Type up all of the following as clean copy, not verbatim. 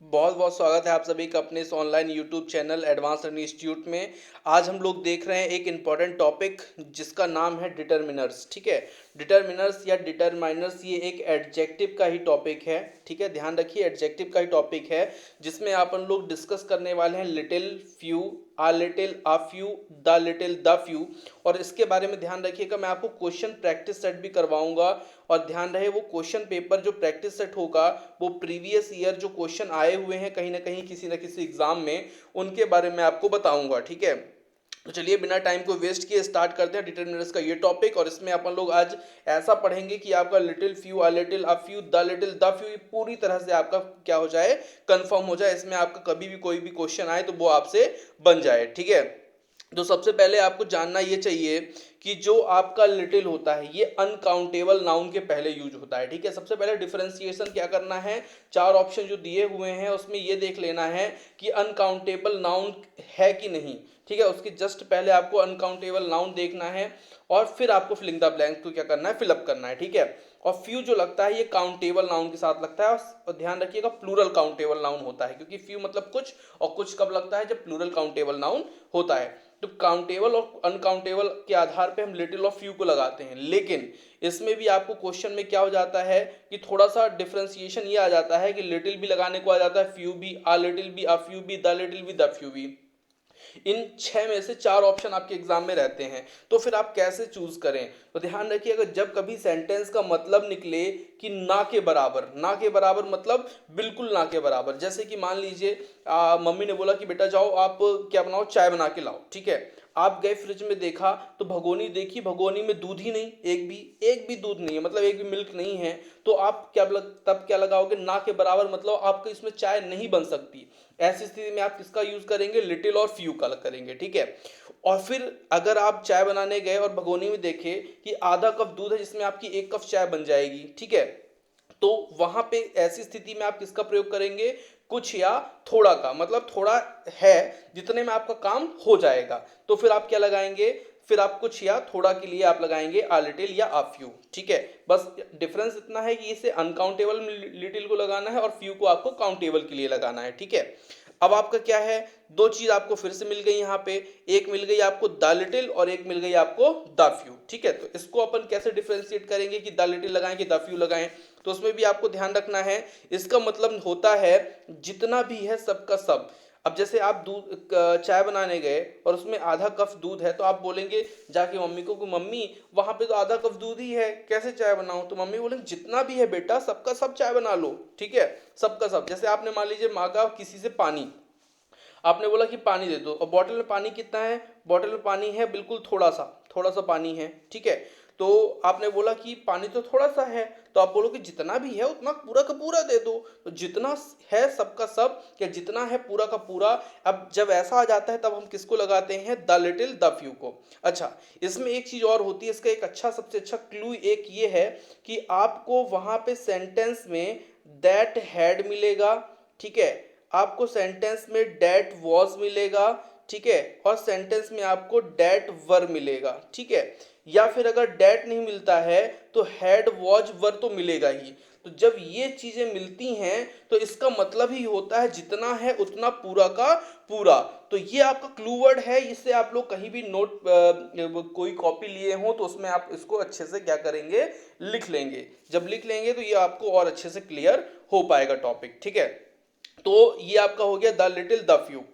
बहुत बहुत स्वागत है आप सभी का अपने इस online YouTube channel advance learning institute में। आज हम लोग देख रहे हैं एक इम्पॉर्टेंट टॉपिक जिसका नाम है डिटर्मिनर्स। ठीक है, डिटर्मिनर्स या डिटरमाइनर्स ये एक एडजेक्टिव का ही टॉपिक है। ठीक है, ध्यान रखिए एडजेक्टिव का ही टॉपिक है जिसमें अपन लोग डिस्कस करने वाले हैं little, few, uh little, uh few, the little, the few. और इसके बारे में ध्यान रखिएगा, मैं आपको क्वेश्चन प्रैक्टिस सेट भी करवाऊंगा। और ध्यान रहे वो क्वेश्चन पेपर जो प्रैक्टिस सेट होगा वो प्रीवियस ईयर जो क्वेश्चन आए हुए हैं कहीं ना कहीं किसी न किसी एग्जाम में, उनके बारे में आपको बताऊंगा। ठीक है, तो चलिए बिना टाइम को वेस्ट किए स्टार्ट करते हैं डिटरमिनर्स का ये टॉपिक। और इसमें अपन लोग आज ऐसा पढ़ेंगे कि आपका little, few, uh little, a few, the little, the few पूरी तरह से आपका क्या हो जाए, कंफर्म हो जाए। इसमें आपका कभी भी कोई भी क्वेश्चन आए तो वो आपसे बन जाए। ठीक है, तो सबसे पहले आपको जानना ये चाहिए कि जो आपका लिटिल होता है ये अनकाउंटेबल नाउन के पहले यूज होता है। ठीक है, सबसे पहले डिफरेंशिएशन क्या करना है, चार ऑप्शन जो दिए हुए हैं उसमें ये देख लेना है कि अनकाउंटेबल नाउन है कि नहीं। ठीक है, उसके जस्ट पहले आपको अनकाउंटेबल नाउन देखना है और फिर आपको फिलिंग द ब्लैंक को क्या करना है, फिलअप करना है। ठीक है, और फ्यू जो लगता है ये काउंटेबल नाउन के साथ लगता है और ध्यान रखिएगा प्लूरल काउंटेबल नाउन होता है, क्योंकि फ्यू मतलब कुछ और कुछ कब लगता है, जब प्लूरल काउंटेबल नाउन होता है। तो काउंटेबल और अनकाउंटेबल के आधार पे हम लिटिल और फ्यू को लगाते हैं, लेकिन इसमें भी आपको क्वेश्चन में क्या हो जाता है कि थोड़ा सा डिफरेंशिएशन ये आ जाता है कि लिटिल भी लगाने को आ जाता है, फ्यू भी, आ लिटिल भी, अ फ्यू भी, द लिटिल भी, द फ्यू भी। इन छह में से चार ऑप्शन आपके एग्जाम में रहते हैं, तो फिर आप कैसे चूज करें। तो ध्यान रखिए अगर जब कभी सेंटेंस का मतलब निकले कि ना के बराबर, ना के बराबर मतलब बिल्कुल ना के बराबर, जैसे कि मान लीजिए मम्मी ने बोला कि बेटा जाओ आप क्या बनाओ, चाय बना के लाओ। ठीक है, आप गए फ्रिज में देखा तो भगोनी देखी, भगोनी में दूध ही नहीं, एक भी दूध नहीं है, मतलब एक भी मिल्क नहीं है। तो आप तब क्या लगाओगे, ना के बराबर मतलब आपको इसमें चाय नहीं बन सकती। ऐसी स्थिति में आप किसका यूज करेंगे, लिटिल और फ्यू का करेंगे। ठीक है, और फिर अगर आप चाय बनाने गए और भगोनी में देखे कि आधा कप दूध है जिसमें आपकी एक कप चाय बन जाएगी। ठीक है, तो वहां पे ऐसी स्थिति में आप किसका प्रयोग करेंगे, कुछ या थोड़ा का, मतलब थोड़ा है जितने में आपका काम हो जाएगा। तो फिर आप क्या लगाएंगे, फिर आप कुछ या थोड़ा के लिए आप लगाएंगे आ लिटिल या आ फ्यू। ठीक है, बस डिफरेंस इतना है कि इसे अनकाउंटेबल लिटिल को लगाना है और फ्यू को आपको काउंटेबल के लिए लगाना है। ठीक है, अब आपका क्या है, दो चीज आपको फिर से मिल गई यहाँ पे, एक मिल गई आपको द लिटिल और एक मिल गई आपको द फ्यू। ठीक है, तो इसको अपन कैसे डिफ्रेंशिएट करेंगे कि द लिटिल लगाएं कि द फ्यू लगाएं, तो उसमें भी आपको ध्यान रखना है। इसका मतलब होता है जितना भी है सबका सब। अब जैसे आप दूध चाय बनाने गए और उसमें आधा कप दूध है, तो आप बोलेंगे जाके मम्मी को कि मम्मी वहां पे तो आधा कप दूध ही है, कैसे चाय बनाऊं। तो मम्मी बोलेंगे जितना भी है बेटा सबका सब चाय बना लो। ठीक है, सबका सब। जैसे आपने मान लीजिए मांगा किसी से पानी, आपने बोला कि पानी दे दो, और बॉटल में पानी कितना है, बॉटल में पानी है बिल्कुल थोड़ा सा पानी है। ठीक है, तो आपने बोला कि पानी तो थोड़ा सा है, तो आप बोलो कि जितना भी है उतना पूरा का पूरा दे दो। तो जितना है सबका सब या जितना है पूरा का पूरा। अब जब ऐसा आ जाता है तब हम किसको लगाते हैं, द लिटिल, द फ्यू को। अच्छा, इसमें एक चीज और होती है, इसका एक अच्छा सबसे अच्छा क्लू एक ये है कि आपको वहां पे सेंटेंस में दैट हैड मिलेगा। ठीक है, आपको सेंटेंस में डेट वॉज मिलेगा। ठीक है, और सेंटेंस में आपको डेट वर मिलेगा। ठीक है, या फिर अगर डेट नहीं मिलता है तो हैड वॉज वर तो मिलेगा ही। तो जब ये चीजें मिलती हैं तो इसका मतलब ही होता है जितना है उतना पूरा का पूरा। तो ये आपका क्लू वर्ड है, इससे आप लोग कहीं भी नोट कोई कॉपी लिए हो तो उसमें आप इसको अच्छे से क्या करेंगे, लिख लेंगे। जब लिख लेंगे तो ये आपको और अच्छे से क्लियर हो पाएगा टॉपिक। ठीक है, तो ये आपका हो गया द लिटिल, द फ्यू।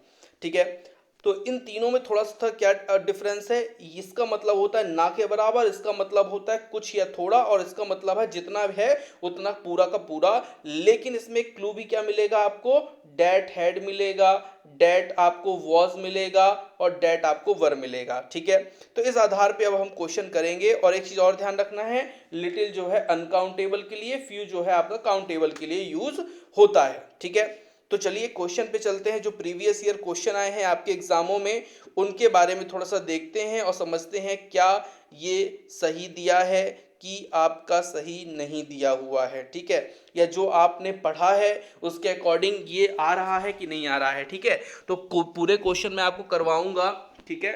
ठीक है, तो इन तीनों में थोड़ा सा क्या डिफरेंस है, इसका मतलब होता है ना के बराबर, इसका मतलब होता है कुछ या थोड़ा, और इसका मतलब है जितना है उतना पूरा का पूरा। लेकिन इसमें क्लू भी क्या मिलेगा आपको, डेट हैड मिलेगा, डेट आपको वॉज मिलेगा और डेट आपको वर मिलेगा। ठीक है, तो इस आधार पे अब हम क्वेश्चन करेंगे। और एक चीज और ध्यान रखना है, लिटिल जो है अनकाउंटेबल के लिए, फ्यू जो है आपका काउंटेबल के लिए यूज होता है। ठीक है, तो चलिए क्वेश्चन पे चलते हैं। जो प्रीवियस ईयर क्वेश्चन आए हैं आपके एग्जामों में उनके बारे में थोड़ा सा देखते हैं और समझते हैं क्या ये सही दिया है कि आपका सही नहीं दिया हुआ है। ठीक है, या जो आपने पढ़ा है उसके अकॉर्डिंग ये आ रहा है कि नहीं आ रहा है। ठीक है, तो पूरे क्वेश्चन मैं आपको करवाऊंगा। ठीक है,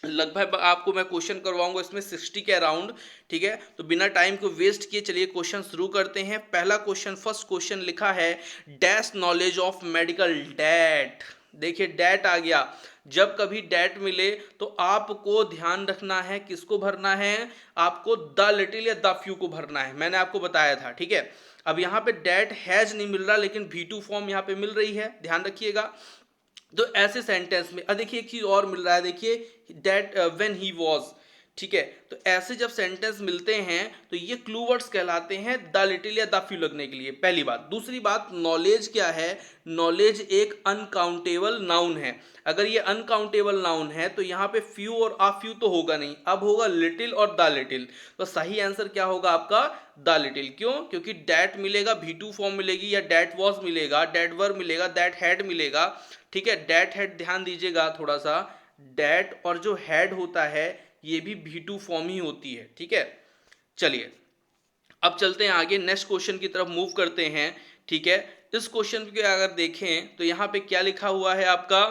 लगभग आपको मैं क्वेश्चन करवाऊंगा इसमें 60 के अराउंड। ठीक है, तो बिना टाइम को वेस्ट किए चलिए क्वेश्चन शुरू करते हैं। पहला क्वेश्चन, फर्स्ट क्वेश्चन लिखा है dash knowledge of medical that. देखिए डैट आ गया। जब कभी डैट मिले तो आपको ध्यान रखना है किसको भरना है, आपको द लिटिल या द फ्यू को भरना है, मैंने आपको बताया था। ठीक है, अब यहाँ पे डैट हैज नहीं मिल रहा लेकिन V2 फॉर्म यहाँ पे मिल रही है, ध्यान रखिएगा। तो ऐसे सेंटेंस में देखिए एक चीज और मिल रहा है, देखिए दैट व्हेन ही वाज। ठीक है, तो ऐसे जब सेंटेंस मिलते हैं तो ये क्लू वर्ड्स कहलाते हैं द लिटिल या द फ्यू लगने के लिए, पहली बात। दूसरी बात, नॉलेज क्या है, नॉलेज एक अनकाउंटेबल नाउन है। अगर ये अनकाउंटेबल नाउन है तो यहाँ पे फ्यू और आ फ्यू तो होगा नहीं, अब होगा लिटिल और द लिटिल। तो सही आंसर क्या होगा आपका द लिटिल। क्यों? क्योंकि डैट मिलेगा, V2 फॉर्म मिलेगी, या डैट वॉज मिलेगा, डैट वर मिलेगा, डैट हैड मिलेगा। ठीक है, डैट हैड ध्यान दीजिएगा थोड़ा सा, डैट और जो हैड होता है ये भी V2 फॉर्म ही होती है। ठीक है, चलिए अब चलते हैं आगे, नेक्स्ट क्वेश्चन की तरफ मूव करते हैं। ठीक है, इस क्वेश्चन के अगर देखें तो यहां पे क्या लिखा हुआ है आपका,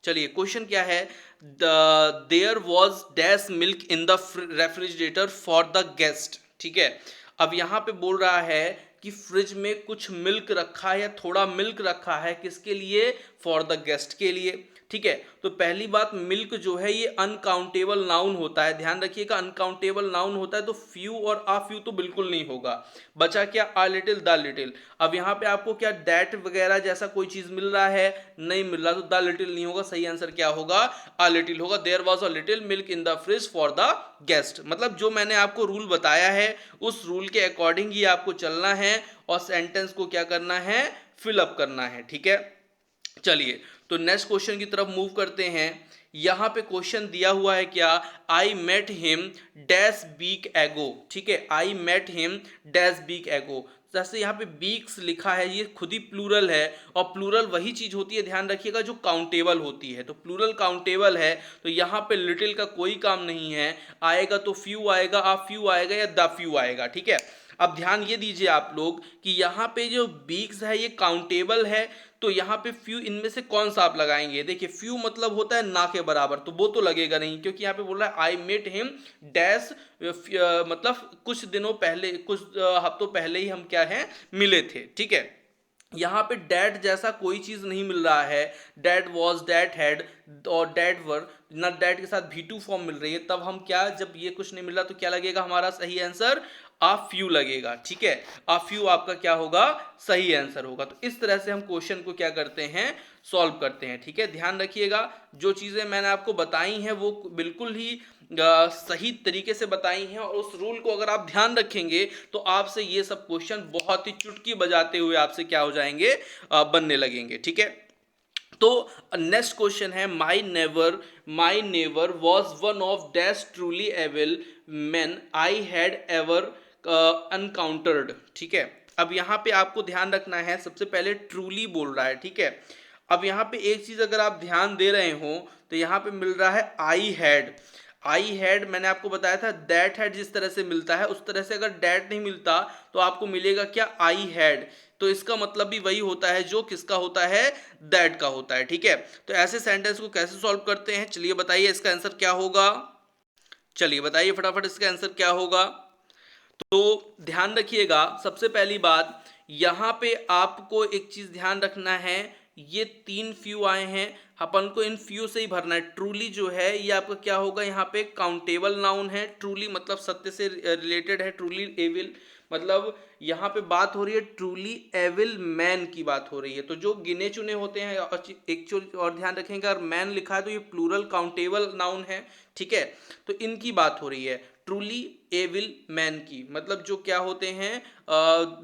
चलिए क्वेश्चन क्या है, there was dash milk in the refrigerator for the guest. ठीक है, अब यहां पे बोल रहा है कि फ्रिज में कुछ मिल्क रखा है या थोड़ा मिल्क रखा है, किसके लिए, फॉर द गेस्ट के लिए। ठीक है, तो पहली बात, मिल्क जो है ये अनकाउंटेबल नाउन होता है, ध्यान रखिएगा, अनकाउंटेबल नाउन होता है, तो फ्यू और आ फ्यू तो बिल्कुल नहीं होगा। बचा क्या, आ लिटिल, द लिटिल। अब यहाँ पे आपको क्या दैट वगैरह जैसा कोई चीज मिल रहा है, नहीं मिल रहा, तो द लिटिल नहीं होगा, सही आंसर क्या होगा, आ लिटिल होगा। There was a little milk in the fridge for the guest. मतलब जो मैंने आपको रूल बताया है उस रूल के अकॉर्डिंग ही आपको चलना है और सेंटेंस को क्या करना है, फिलअप करना है। ठीक है, चलिए तो नेक्स्ट क्वेश्चन की तरफ मूव करते हैं। यहां पे क्वेश्चन दिया हुआ है क्या, I met him dash week ago. ठीक है, I met him dash week ago. जैसे यहाँ पे बीक्स लिखा है, ये खुद ही प्लूरल है, और प्लूरल वही चीज होती है, ध्यान रखिएगा, जो काउंटेबल होती है। तो प्लूरल काउंटेबल है, तो यहाँ पे लिटिल का कोई काम नहीं है, आएगा तो फ्यू आएगा, आ फ्यू आएगा, या द फ्यू आएगा। ठीक है, अब ध्यान ये दीजिए आप लोग कि यहाँ पे जो बीक्स है ये काउंटेबल है, तो यहाँ पे फ्यू इनमें से कौन सा आप लगाएंगे, देखिए फ्यू मतलब होता है ना के बराबर, तो वो तो लगेगा नहीं, क्योंकि यहाँ पे बोल रहा है आई मेट हिम डैश, मतलब कुछ दिनों पहले, कुछ हफ्तों पहले ही हम क्या है, मिले थे। ठीक है, यहाँ पे डैट जैसा कोई चीज नहीं मिल रहा है, डैट वॉज, डैट हैड और डैट वर, ना डैट के साथ V2 फॉर्म मिल रही है, तब हम क्या, जब ये कुछ नहीं मिल रहा तो क्या लगेगा हमारा सही आंसर, आ फ्यू लगेगा। ठीक है, आ फ्यू आपका क्या होगा, सही आंसर होगा। तो इस तरह से हम क्वेश्चन को क्या करते हैं, सॉल्व करते हैं। ठीक है, ध्यान रखिएगा, जो चीजें मैंने आपको बताई हैं वो बिल्कुल ही सही तरीके से बताई हैं, और उस रूल को अगर आप ध्यान रखेंगे तो आपसे ये सब क्वेश्चन बहुत ही चुटकी बजाते हुए आपसे क्या हो जाएंगे, बनने लगेंगे। ठीक है, तो नेक्स्ट क्वेश्चन है, my neighbour was one of dash truly evil man I had ever encountered. ठीक है, अब यहाँ पे आपको ध्यान रखना है, सबसे पहले ट्रूली बोल रहा है। ठीक है, अब यहाँ पे एक चीज अगर आप ध्यान दे रहे हो तो यहाँ पे मिल रहा है आई हैड। आई हैड मैंने आपको बताया था, दैट हैड जिस तरह से मिलता है उस तरह से अगर डैट नहीं मिलता तो आपको मिलेगा क्या, आई हैड। तो इसका मतलब भी वही होता है जो किसका होता है, दैट का होता है। ठीक है, तो ऐसे सेंटेंस को कैसे सॉल्व करते हैं, चलिए बताइए इसका आंसर क्या होगा, चलिए बताइए फटाफट इसका आंसर क्या होगा। तो ध्यान रखिएगा, सबसे पहली बात यहां पे आपको एक चीज ध्यान रखना है, ये 3 फ्यू आए हैं, अपन को इन फ्यू से ही भरना है। ट्रूली जो है ये आपका क्या होगा, यहाँ पे काउंटेबल नाउन है, ट्रूली मतलब सत्य से रिलेटेड है, ट्रूली एविल मतलब यहाँ पे बात हो रही है ट्रूली एविल मैन की बात हो रही है, तो जो गिने चुने होते हैं एक्चुअल, और ध्यान रखेंगे अगर मैन लिखा है तो ये प्लूरल काउंटेबल नाउन है। ठीक है, तो इनकी बात हो रही है, ट्रूली एविल मैन की, मतलब जो क्या होते हैं,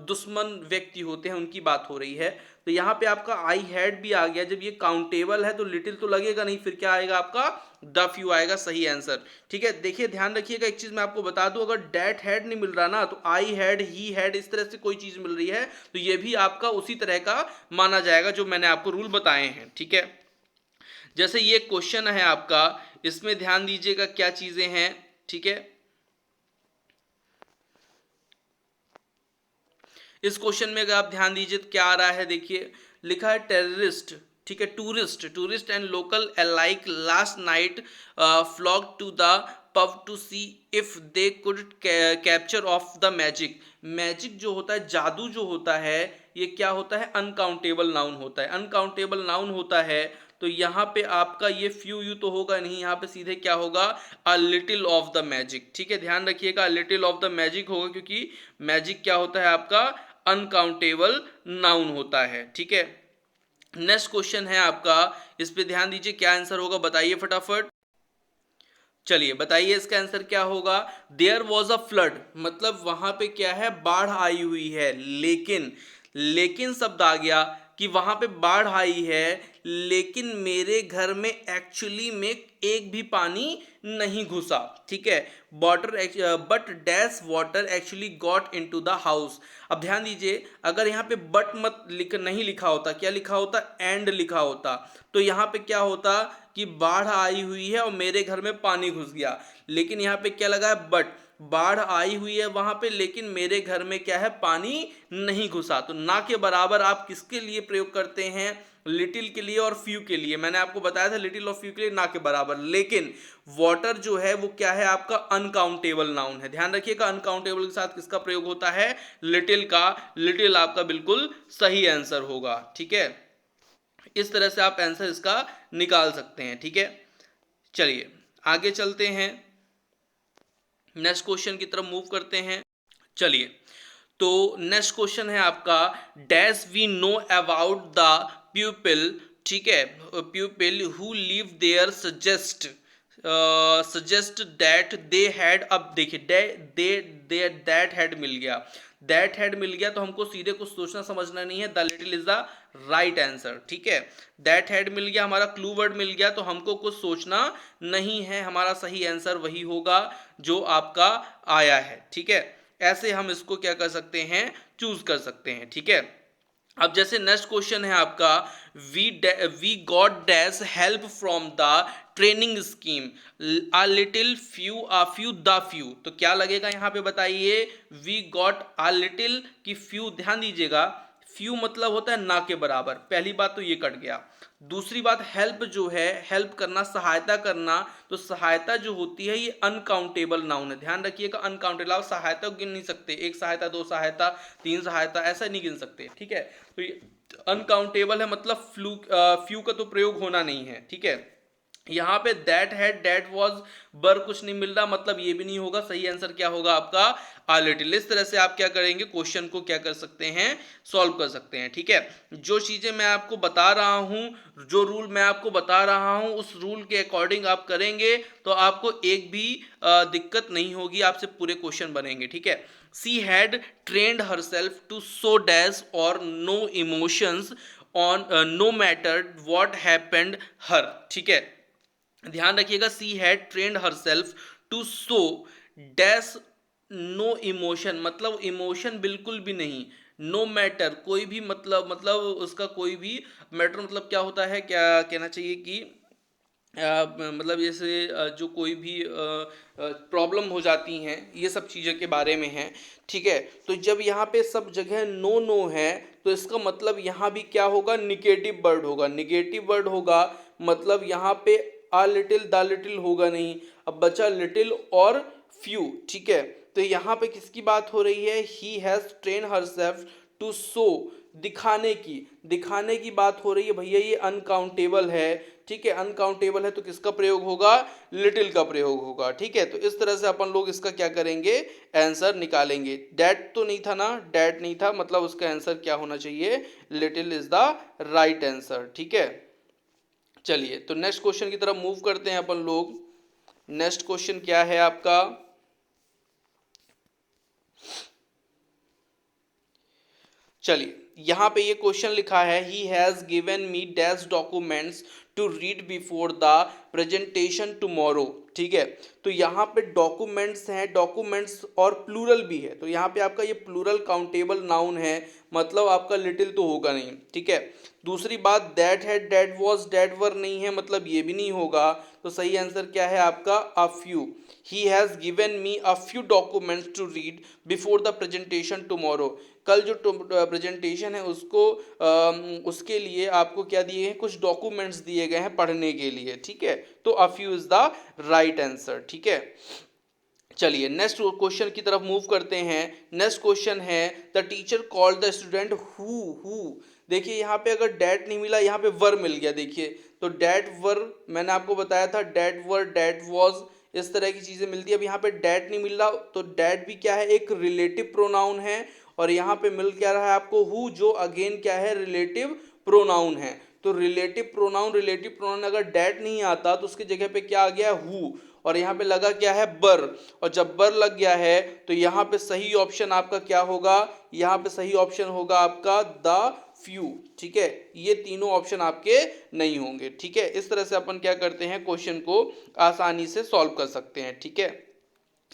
दुश्मन व्यक्ति होते हैं, उनकी बात हो रही है। तो यहाँ पे आपका आई हैड भी आ गया, जब ये काउंटेबल है तो लिटिल तो लगेगा नहीं, फिर क्या आएगा आपका, द फ्यू आएगा, सही आंसर। ठीक है, देखिए ध्यान रखिएगा, एक चीज मैं आपको बता दूं, अगर डैट हैड नहीं मिल रहा ना तो आई हैड, ही हैड, इस तरह से कोई चीज मिल रही है तो ये भी आपका उसी तरह का माना जाएगा जो मैंने आपको रूल बताए हैं। ठीक है, जैसे ये क्वेश्चन है आपका, इसमें ध्यान दीजिएगा क्या चीजें हैं। ठीक है, इस क्वेश्चन में अगर आप ध्यान दीजिए तो क्या आ रहा है, देखिए लिखा है टेररिस्ट ठीक है। Tourist and local alike last night flock to the pub to see if they could capture of the magic. Magic जो होता है, जादू जो होता है, ये क्या होता है, अनकाउंटेबल नाउन होता है। अनकाउंटेबल नाउन होता है तो यहाँ पे आपका ये फ्यू यू तो होगा नहीं, यहाँ पे सीधे क्या होगा, a little of the magic. ठीक है, ध्यान रखिएगा, a little of the magic होगा, क्योंकि मैजिक क्या होता है आपका, अनकाउंटेबल नाउन होता है। ठीक है, नेक्स्ट क्वेश्चन है आपका, इस पे ध्यान दीजिए, क्या आंसर होगा बताइए फटाफट। चलिए बताइए इसका आंसर क्या होगा। देयर वॉज अ फ्लड, मतलब वहां पे क्या है, बाढ़ आई हुई है, लेकिन शब्द आ गया कि वहां पे बाढ़ आई है, लेकिन मेरे घर में एक्चुअली में एक भी पानी नहीं घुसा। ठीक है, water but dash water actually got into the house. अब ध्यान दीजिए, अगर यहाँ पे बट मत नहीं लिखा होता, क्या लिखा होता, एंड लिखा होता, तो यहाँ पे क्या होता कि बाढ़ आई हुई है और मेरे घर में पानी घुस गया। लेकिन यहाँ पे क्या लगा है, बट बाढ़ आई हुई है वहां पे, लेकिन मेरे घर में क्या है, पानी नहीं घुसा। तो ना के बराबर आप किसके लिए प्रयोग करते हैं, लिटिल के लिए और फ्यू के लिए। मैंने आपको बताया था लिटिल और फ्यू के लिए ना के बराबर, लेकिन वाटर जो है वो क्या है आपका, अनकाउंटेबल नाउन है। ध्यान रखिएगा, अनकाउंटेबल के साथ किसका प्रयोग होता है, लिटिल का। लिटिल आपका बिल्कुल सही आंसर होगा। ठीक है, इस तरह से आप आंसर इसका निकाल सकते हैं। ठीक है, चलिए आगे चलते हैं, नेक्स्ट क्वेश्चन की तरफ मूव करते हैं। चलिए, तो नेक्स्ट क्वेश्चन है आपका, dash we know about the people. ठीक है, people who live there suggest that they had, अब देखिए दैट हैड मिल गया, दैट हैड मिल गया तो हमको सीधे कुछ सोचना समझना नहीं है, the little is the right answer. ठीक है, दैट हैड मिल गया, हमारा क्लू वर्ड मिल गया, तो हमको कुछ सोचना नहीं है, हमारा सही आंसर वही होगा जो आपका आया है। ठीक है, ऐसे हम इसको क्या कर सकते हैं, चूज कर सकते हैं। ठीक है, अब जैसे नेक्स्ट क्वेश्चन है आपका, we got dash help from the training scheme, a little few a few the few, तो क्या लगेगा यहाँ पे बताइए, वी गॉट अ लिटिल की फ्यू। ध्यान दीजिएगा, फ्यू मतलब होता है ना के बराबर, पहली बात तो ये कट गया। दूसरी बात, हेल्प जो है, हेल्प करना, सहायता करना, तो सहायता जो होती है ये अनकाउंटेबल नाउन है। ध्यान रखिएगा, अनकाउंटेबल, आप सहायता गिन नहीं सकते, एक सहायता, दो सहायता, तीन सहायता, ऐसा नहीं गिन सकते। ठीक है, तो ये अनकाउंटेबल है, मतलब फ्यू का तो प्रयोग होना नहीं है। ठीक है, यहाँ पे दैट हैड, दैट वाज, बर कुछ नहीं मिल रहा, मतलब ये भी नहीं होगा। सही आंसर क्या होगा आपका, आ लिटिल। इस तरह से आप क्या करेंगे, क्वेश्चन को क्या कर सकते हैं, सॉल्व कर सकते हैं। ठीक है, जो चीजें मैं आपको बता रहा हूं, जो रूल मैं आपको बता रहा हूं, उस रूल के अकॉर्डिंग आप करेंगे तो आपको एक भी दिक्कत नहीं होगी, आपसे पूरे क्वेश्चन बनेंगे। ठीक है, she had trained herself to so dash और no emotions on no matter what happened her. ठीक है, ध्यान रखिएगा, she had trained herself to so dash no emotion, मतलब इमोशन बिल्कुल भी नहीं, नो मैटर कोई भी, मतलब उसका कोई भी मैटर, मतलब क्या होता है, क्या कहना चाहिए कि मतलब जैसे जो कोई भी प्रॉब्लम हो जाती हैं, ये सब चीज़ों के बारे में है। ठीक है, तो जब यहाँ पे सब जगह नो नो है, तो इसका मतलब यहाँ भी क्या होगा, निगेटिव वर्ड होगा, निगेटिव वर्ड होगा, मतलब यहाँ पे आ लिटिल द लिटिल होगा नहीं, अब बचा लिटिल और फ्यू। ठीक है, तो यहाँ पे किसकी बात हो रही है, he has train herself to so, दिखाने की बात हो रही है भैया, ये अनकाउंटेबल है। ठीक है, अनकाउंटेबल है तो किसका प्रयोग होगा, लिटिल का प्रयोग होगा। ठीक है, तो इस तरह से अपन लोग इसका क्या करेंगे, आंसर निकालेंगे। डैट तो नहीं था ना, डैट नहीं था, मतलब उसका आंसर क्या होना चाहिए, little is the right answer. ठीक है, चलिए तो नेक्स्ट क्वेश्चन की तरफ मूव करते हैं अपन लोग। नेक्स्ट क्वेश्चन क्या है आपका, चलिए यहाँ पे ये क्वेश्चन लिखा है, he has given me dash documents to read before the presentation tomorrow. ठीक है, तो यहाँ पे डॉक्यूमेंट्स हैं, डॉक्यूमेंट्स और प्लूरल भी है, तो यहाँ पे आपका ये प्लूरल काउंटेबल नाउन है, मतलब आपका लिटिल तो होगा नहीं। ठीक है, दूसरी बात, that had, that was, that were नहीं है, मतलब ये भी नहीं होगा, तो सही आंसर क्या है आपका, a few. He has given me a few documents to read before the presentation tomorrow, कल जो प्रेजेंटेशन क्वेश्चन है उसको उसके लिए आपको क्या दिए हैं, कुछ डॉक्यूमेंट्स दिए गए हैं पढ़ने के लिए, ठीक है। तो अ few is the right answer, ठीक है। चलिए नेक्स्ट क्वेश्चन की तरफ मूव करते हैं। नेक्स्ट क्वेश्चन है the teacher called the student who. देखिए यहाँ पे अगर डैट नहीं मिला, यहाँ पे वर मिल गया। देखिए तो डैट वर मैंने आपको बताया था, डैट वर डैट वॉज, इस तरह की चीजें मिलती है। अब यहाँ पे डैट नहीं मिल रहा, तो डैट भी क्या है, एक रिलेटिव प्रोनाउन है। और यहाँ पे मिल क्या रहा है आपको, हु, जो अगेन क्या है, रिलेटिव प्रोनाउन है। तो रिलेटिव प्रोनाउन अगर डैट नहीं आता तो उसकी जगह पे क्या आ गया, हु। और यहाँ पे लगा क्या है, बर। और जब बर लग गया है तो यहाँ पे सही ऑप्शन आपका क्या होगा, यहाँ पे सही ऑप्शन होगा आपका द फ्यू, ठीक है। ये तीनों ऑप्शन आपके नहीं होंगे, ठीक है। इस तरह से अपन क्या करते हैं, क्वेश्चन को आसानी से सॉल्व कर सकते हैं, ठीक है।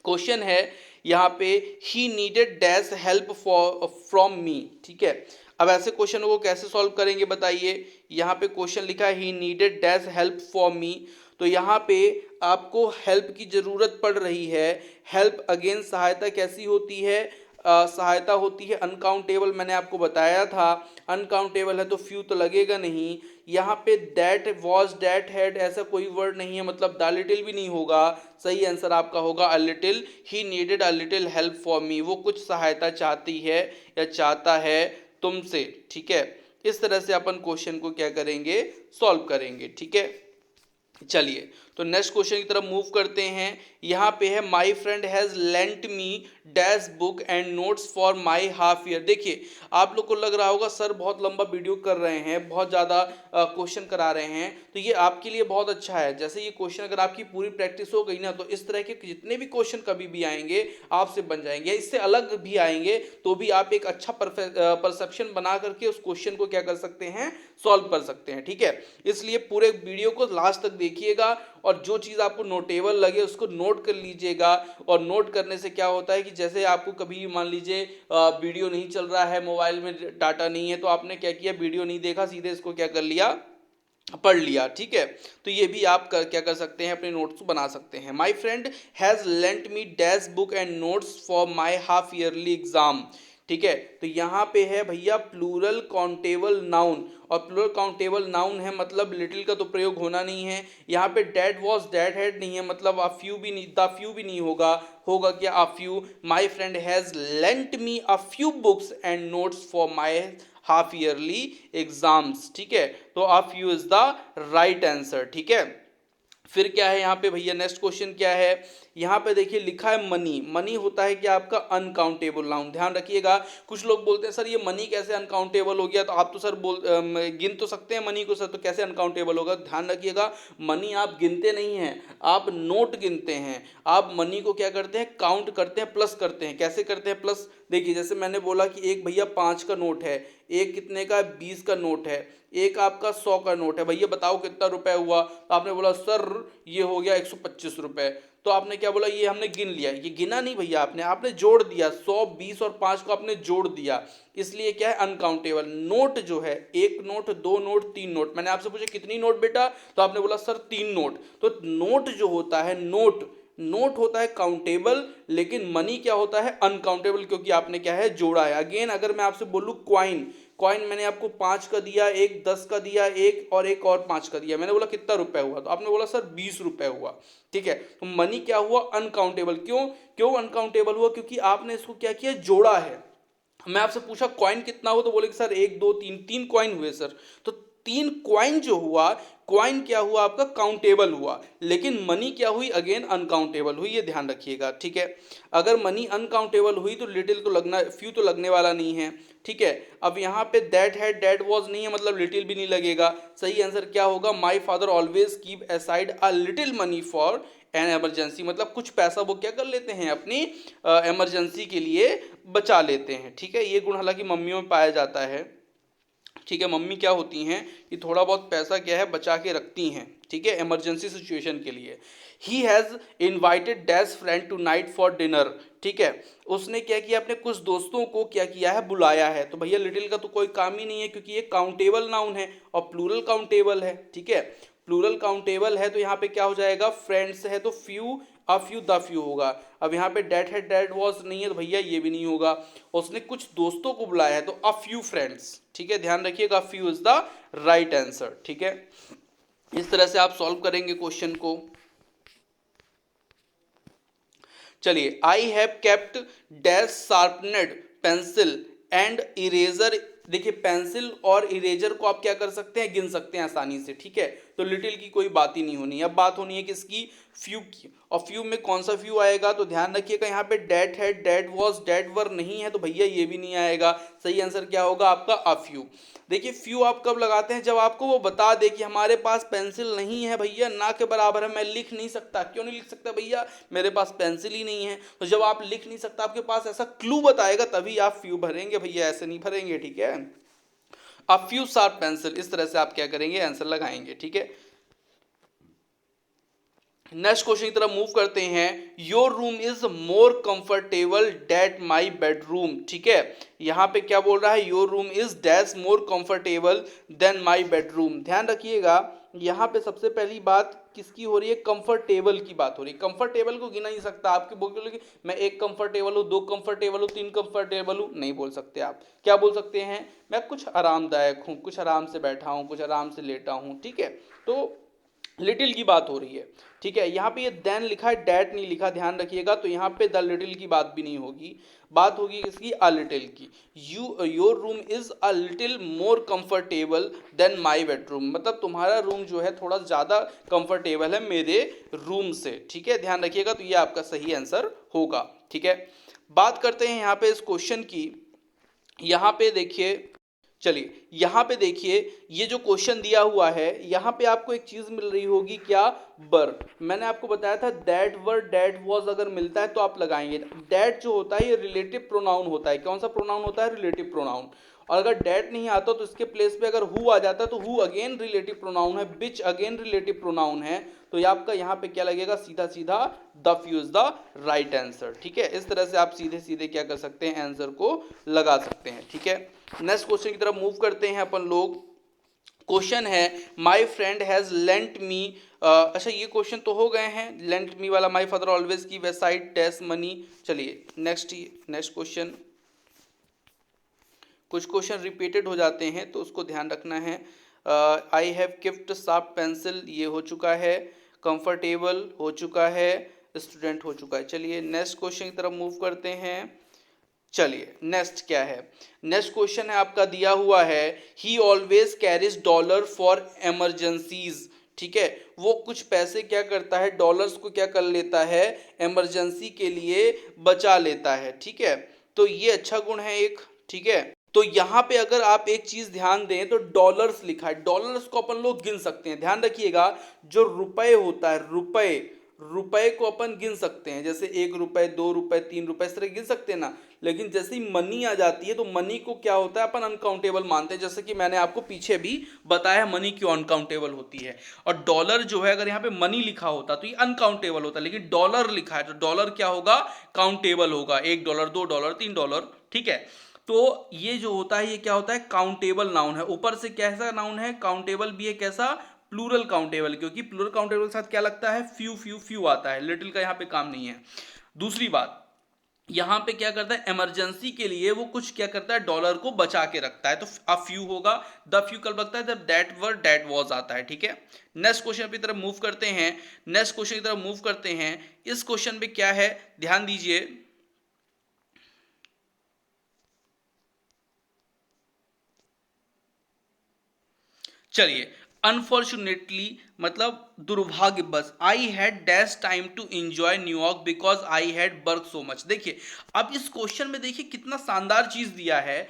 क्वेश्चन है यहाँ पे he needed dash help for from me, ठीक है। अब ऐसे क्वेश्चन को कैसे सॉल्व करेंगे बताइए। यहाँ पे क्वेश्चन लिखा है he needed dash help for me, तो यहाँ पे आपको हेल्प की जरूरत पड़ रही है। हेल्प अगेन सहायता कैसी होती है, सहायता होती है अनकाउंटेबल, मैंने आपको बताया था। अनकाउंटेबल है तो फ्यू तो लगेगा नहीं। यहाँ पे दैट वॉज डैट हैड ऐसा कोई वर्ड नहीं है, मतलब द लिटिल भी नहीं होगा। सही आंसर आपका होगा a little. He needed a little help for me, वो कुछ सहायता चाहती है या चाहता है तुमसे, ठीक है। इस तरह से अपन क्वेश्चन को क्या करेंगे, सॉल्व करेंगे, ठीक है। चलिए तो नेक्स्ट क्वेश्चन की तरफ मूव करते हैं। यहाँ पे है my friend has lent me dash book and notes for my half year. देखिए आप लोग को लग रहा होगा सर बहुत लंबा वीडियो कर रहे हैं, बहुत ज़्यादा क्वेश्चन करा रहे हैं, तो ये आपके लिए बहुत अच्छा है। जैसे ये क्वेश्चन अगर आपकी पूरी प्रैक्टिस हो गई ना, तो इस तरह के जितने भी क्वेश्चन कभी भी आएंगे आपसे बन जाएंगे। इससे अलग भी आएंगे तो भी आप एक अच्छा परसेप्शन बना करके उस क्वेश्चन को क्या कर सकते हैं, सॉल्व कर सकते हैं, ठीक है। इसलिए पूरे वीडियो को लास्ट तक देखिएगा और जो चीज़ आपको नोटेबल लगे उसको नोट कर लीजिएगा। और नोट करने से क्या होता है कि जैसे आपको कभी मान लीजिए वीडियो नहीं चल रहा है, मोबाइल में डाटा नहीं है, तो आपने क्या किया, वीडियो नहीं देखा, सीधे इसको क्या कर लिया, पढ़ लिया, ठीक है। तो ये भी आप क्या कर सकते हैं, अपने नोट्स बना सकते हैं। My friend has lent me dash book and notes for my half yearly exam, ठीक है। तो यहाँ पे है भैया प्लूरल काउंटेबल नाउन, और प्लूरल काउंटेबल नाउन है मतलब लिटिल का तो प्रयोग होना नहीं है। यहाँ पे डैट वॉज डैट हैड नहीं है, मतलब अ फ्यू भी नहीं, द फ्यू भी नहीं होगा। होगा क्या, a few. My friend has lent me a few books and notes for my half yearly exams, ठीक है। तो अ few is the right answer, ठीक है। फिर क्या है यहाँ पे भैया, नेक्स्ट क्वेश्चन क्या है, यहाँ पे देखिए लिखा है मनी। मनी होता है कि आपका अनकाउंटेबल नाउन, ध्यान रखिएगा। कुछ लोग बोलते हैं सर ये मनी कैसे अनकाउंटेबल हो गया, तो आप तो सर गिन तो सकते हैं मनी को सर, तो कैसे अनकाउंटेबल होगा। ध्यान रखिएगा मनी आप गिनते नहीं हैं, आप नोट गिनते हैं। आप मनी को क्या करते हैं, काउंट करते हैं, प्लस करते हैं। कैसे करते हैं प्लस, देखिए जैसे मैंने बोला कि एक भैया 5 का नोट है, एक कितने का, 20 का नोट है, एक आपका 100 का नोट है, भैया बताओ कितना रुपए हुआ। तो आपने बोला सर ये हो गया 125 रुपए। तो आपने क्या बोला, ये हमने गिन लिया। ये गिना नहीं भैया, आपने आपने जोड़ दिया, 100 20 और 5 को आपने जोड़ दिया, इसलिए क्या है अनकाउंटेबल। नोट जो है, एक नोट, दो नोट, तीन नोट, मैंने आपसे पूछा कितनी नोट बेटा, तो आपने बोला सर 3 नोट। तो नोट जो होता है, नोट होता है काउंटेबल, लेकिन मनी क्या होता है, अनकाउंटेबल, क्योंकि आपने क्या है, जोड़ा है। अगेन अगर मैं आपसे बोलूं क्वाइन, कॉइन मैंने आपको 5 का दिया, एक 10 का दिया, एक और 5 का दिया, मैंने बोला कितना रुपए हुआ, तो आपने बोला सर 20 रुपए हुआ, ठीक है। तो मनी क्या हुआ, अनकाउंटेबल। क्यों क्यों अनकाउंटेबल हुआ, क्योंकि आपने इसको क्या किया, जोड़ा है। मैं आपसे पूछा कॉइन कितना हो, तो बोले कि सर 1 2 3, 3 कॉइन हुए सर। तो 3 कॉइन जो हुआ, कॉइन क्या हुआ आपका, काउंटेबल हुआ, लेकिन मनी क्या हुई, अगेन अनकाउंटेबल हुई, ये ध्यान रखिएगा, ठीक है। अगर मनी अनकाउंटेबल हुई तो लिटिल तो लगना, फ्यू तो लगने वाला नहीं है, ठीक है। अब यहाँ पे दैट हैड डैट वॉज नहीं है, मतलब लिटिल भी नहीं लगेगा। सही आंसर क्या होगा, my father always keep aside a little money for an emergency, मतलब कुछ पैसा वो क्या कर लेते हैं, अपनी इमरजेंसी के लिए बचा लेते हैं, ठीक है। ये गुण हालांकि मम्मियों में पाया जाता है, ठीक है। मम्मी क्या होती हैं कि थोड़ा बहुत पैसा क्या है बचा के रखती हैं, ठीक है, इमरजेंसी सिचुएशन के लिए। He has invited dash friend tonight for dinner, ठीक है। उसने क्या किया, अपने कुछ दोस्तों को क्या किया है, बुलाया है। तो भैया लिटिल का तो कोई काम ही नहीं है, क्योंकि ये काउंटेबल नाउन है और प्लूरल काउंटेबल है, ठीक है। प्लूरल काउंटेबल है तो यहाँ पे क्या हो जाएगा, फ्रेंड्स है तो few a few the few होगा। अब यहाँ पे डेट है डेट वॉज नहीं है तो भैया ये भी नहीं होगा। उसने कुछ दोस्तों को बुलाया है तो अ फ्यू फ्रेंड्स, ठीक है, ध्यान रखिएगा, अ few is the right answer, ठीक है। इस तरह से आप सॉल्व करेंगे क्वेश्चन को। चलिए, I have kept dash sharpened pencil and eraser. देखिए पेंसिल और इरेजर को आप क्या कर सकते हैं, गिन सकते हैं आसानी से, ठीक है। तो लिटिल की कोई बात ही नहीं होनी। अब बात होनी है किसकी, फ्यू की। और फ्यू में कौन सा फ्यू आएगा, तो ध्यान रखिएगा यहाँ पे डेट है डेट वॉज डेट वर नहीं है तो भैया ये भी नहीं आएगा। सही आंसर क्या होगा आपका, अ फ्यू। देखिए फ्यू आप कब लगाते हैं, जब आपको वो बता दे कि हमारे पास पेंसिल नहीं है भैया, ना के बराबर है, मैं लिख नहीं सकता। क्यों नहीं लिख सकता भैया, मेरे पास पेंसिल ही नहीं है। तो जब आप लिख नहीं सकता, आपके पास ऐसा क्लू बताएगा तभी आप फ्यू भरेंगे भैया, ऐसे नहीं भरेंगे, ठीक है। अ फ्यू शार्प पेंसिल, इस तरह से आप क्या करेंगे, आंसर लगाएंगे, ठीक है। नेक्स्ट क्वेश्चन की तरफ मूव करते हैं। Your room is more comfortable that my bedroom, ठीक है। यहां पे क्या बोल रहा है, your room is dash more comfortable than my bedroom. ध्यान रखिएगा यहाँ पे सबसे पहली बात किसकी हो रही है, कंफर्टेबल की बात हो रही है। कंफर्टेबल को गिना नहीं सकता, आपके बोलोगे मैं एक कंफर्टेबल हूँ, दो कंफर्टेबल हूँ, तीन कंफर्टेबल हूँ, नहीं बोल सकते आप। क्या बोल सकते हैं, मैं कुछ आरामदायक हूँ, कुछ आराम से बैठा हूँ, कुछ आराम से लेटा हूँ, ठीक है। तो लिटिल की बात हो रही है, ठीक है। यहाँ पे ये देन लिखा है, डैट नहीं लिखा, ध्यान रखिएगा। तो यहाँ पे द लिटिल की बात भी नहीं होगी, बात होगी किसकी, अ लिटिल की। Your room is a little more comfortable than my bedroom, मतलब तुम्हारा रूम जो है थोड़ा ज़्यादा कंफर्टेबल है मेरे रूम से, ठीक है, ध्यान रखिएगा। तो ये आपका सही आंसर होगा, ठीक है। बात करते हैं यहाँ पे इस क्वेश्चन की। यहाँ पे देखिए, चलिए यहाँ पे देखिए, ये जो क्वेश्चन दिया हुआ है यहाँ पे आपको एक चीज मिल रही होगी, क्या, बर। मैंने आपको बताया था दैट वर डेट वॉज अगर मिलता है तो आप लगाएंगे। डेट जो होता है ये रिलेटिव प्रोनाउन होता है। कौन सा प्रोनाउन होता है, रिलेटिव प्रोनाउन। और अगर डेट नहीं आता तो इसके प्लेस पे अगर हु आ जाता है तो हु अगेन रिलेटिव प्रोनाउन है, बिच अगेन रिलेटिव प्रोनाउन है। तो ये आपका यहाँ पे क्या लगेगा, सीधा सीधा the few is the right answer, ठीक है। इस तरह से आप सीधे सीधे क्या कर सकते हैं, आंसर को लगा सकते हैं, ठीक है। नेक्स्ट क्वेश्चन की तरफ मूव करते हैं अपन लोग। क्वेश्चन है माई फ्रेंड हैज लेंट मी, अच्छा ये क्वेश्चन तो हो गए हैं, लेंट मी वाला, माई फादर ऑलवेज की वेबसाइट डैश मनी। चलिए नेक्स्ट नेक्स्ट क्वेश्चन, कुछ क्वेश्चन रिपीटेड हो जाते हैं तो उसको ध्यान रखना है। I have gift sharp pencil, ये हो चुका है। कंफर्टेबल हो चुका है, स्टूडेंट हो चुका है। चलिए नेक्स्ट क्वेश्चन की तरफ मूव करते हैं। चलिए नेक्स्ट क्या है, नेक्स्ट क्वेश्चन है आपका दिया हुआ है, ही always carries dollar for emergencies, ठीक है। वो कुछ पैसे क्या करता है, डॉलर्स को क्या कर लेता है, इमरजेंसी के लिए बचा लेता है, ठीक है। तो ये अच्छा गुण है एक, ठीक है। तो यहाँ पे अगर आप एक चीज ध्यान दें तो डॉलर्स लिखा है, डॉलर्स को अपन लोग गिन सकते हैं। ध्यान रखिएगा जो रुपए होता है, रुपए, रुपए को अपन गिन सकते हैं, जैसे 1 रुपए 2 रुपए 3 रुपए इस तरह गिन सकते हैं ना। लेकिन जैसे ही मनी आ जाती है तो मनी को क्या होता है, अपन अनकाउंटेबल मानते हैं। जैसे कि मैंने आपको पीछे भी बताया मनी क्यों अनकाउंटेबल होती है। और डॉलर जो है, अगर यहाँ पे मनी लिखा होता तो ये अनकाउंटेबल होता, लेकिन डॉलर लिखा है तो डॉलर क्या होगा, काउंटेबल होगा। $1 $2 $3, ठीक है। तो ये जो होता है ये क्या होता है, काउंटेबल नाउन है। ऊपर से कैसा नाउन है, काउंटेबल भी है, कैसा, प्लूरल काउंटेबल, क्योंकि प्लूरल काउंटेबल के साथ क्या लगता है, फ्यू फ्यू फ्यू आता है, लिटिल का यहाँ पे काम नहीं है। दूसरी बात, यहाँ पे क्या करता है, इमरजेंसी के लिए वो कुछ क्या करता है, डॉलर को बचा के रखता है। तो अ फ्यू होगा, द फ्यू कब लगता है, जब दैट वर दैट वॉज आता है, ठीक है। नेक्स्ट क्वेश्चन की तरफ मूव करते हैं। नेक्स्ट क्वेश्चन की तरफ मूव करते हैं। इस क्वेश्चन पे क्या है, ध्यान दीजिए। चलिए, अनफॉर्चुनेटली मतलब दुर्भाग्यवश, I had dash time to enjoy New York because I had work so much. देखिए अब इस क्वेश्चन में देखिए कितना शानदार चीज दिया है।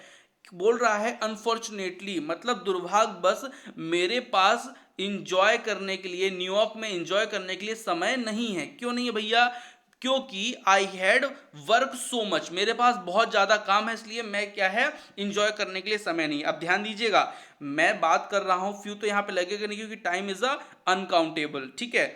बोल रहा है अनफॉर्चुनेटली मतलब दुर्भाग्यवश मेरे पास इंजॉय करने के लिए, न्यूयॉर्क में इंजॉय करने के लिए समय नहीं है। क्यों नहीं है भैया, क्योंकि आई हैड वर्क सो मच, मेरे पास बहुत ज़्यादा काम है, इसलिए मैं क्या है, इंजॉय करने के लिए समय नहीं। अब ध्यान दीजिएगा, मैं बात कर रहा हूं फ्यू तो यहाँ पे लगेगा नहीं, क्योंकि टाइम इज अ अनकाउंटेबल, ठीक है।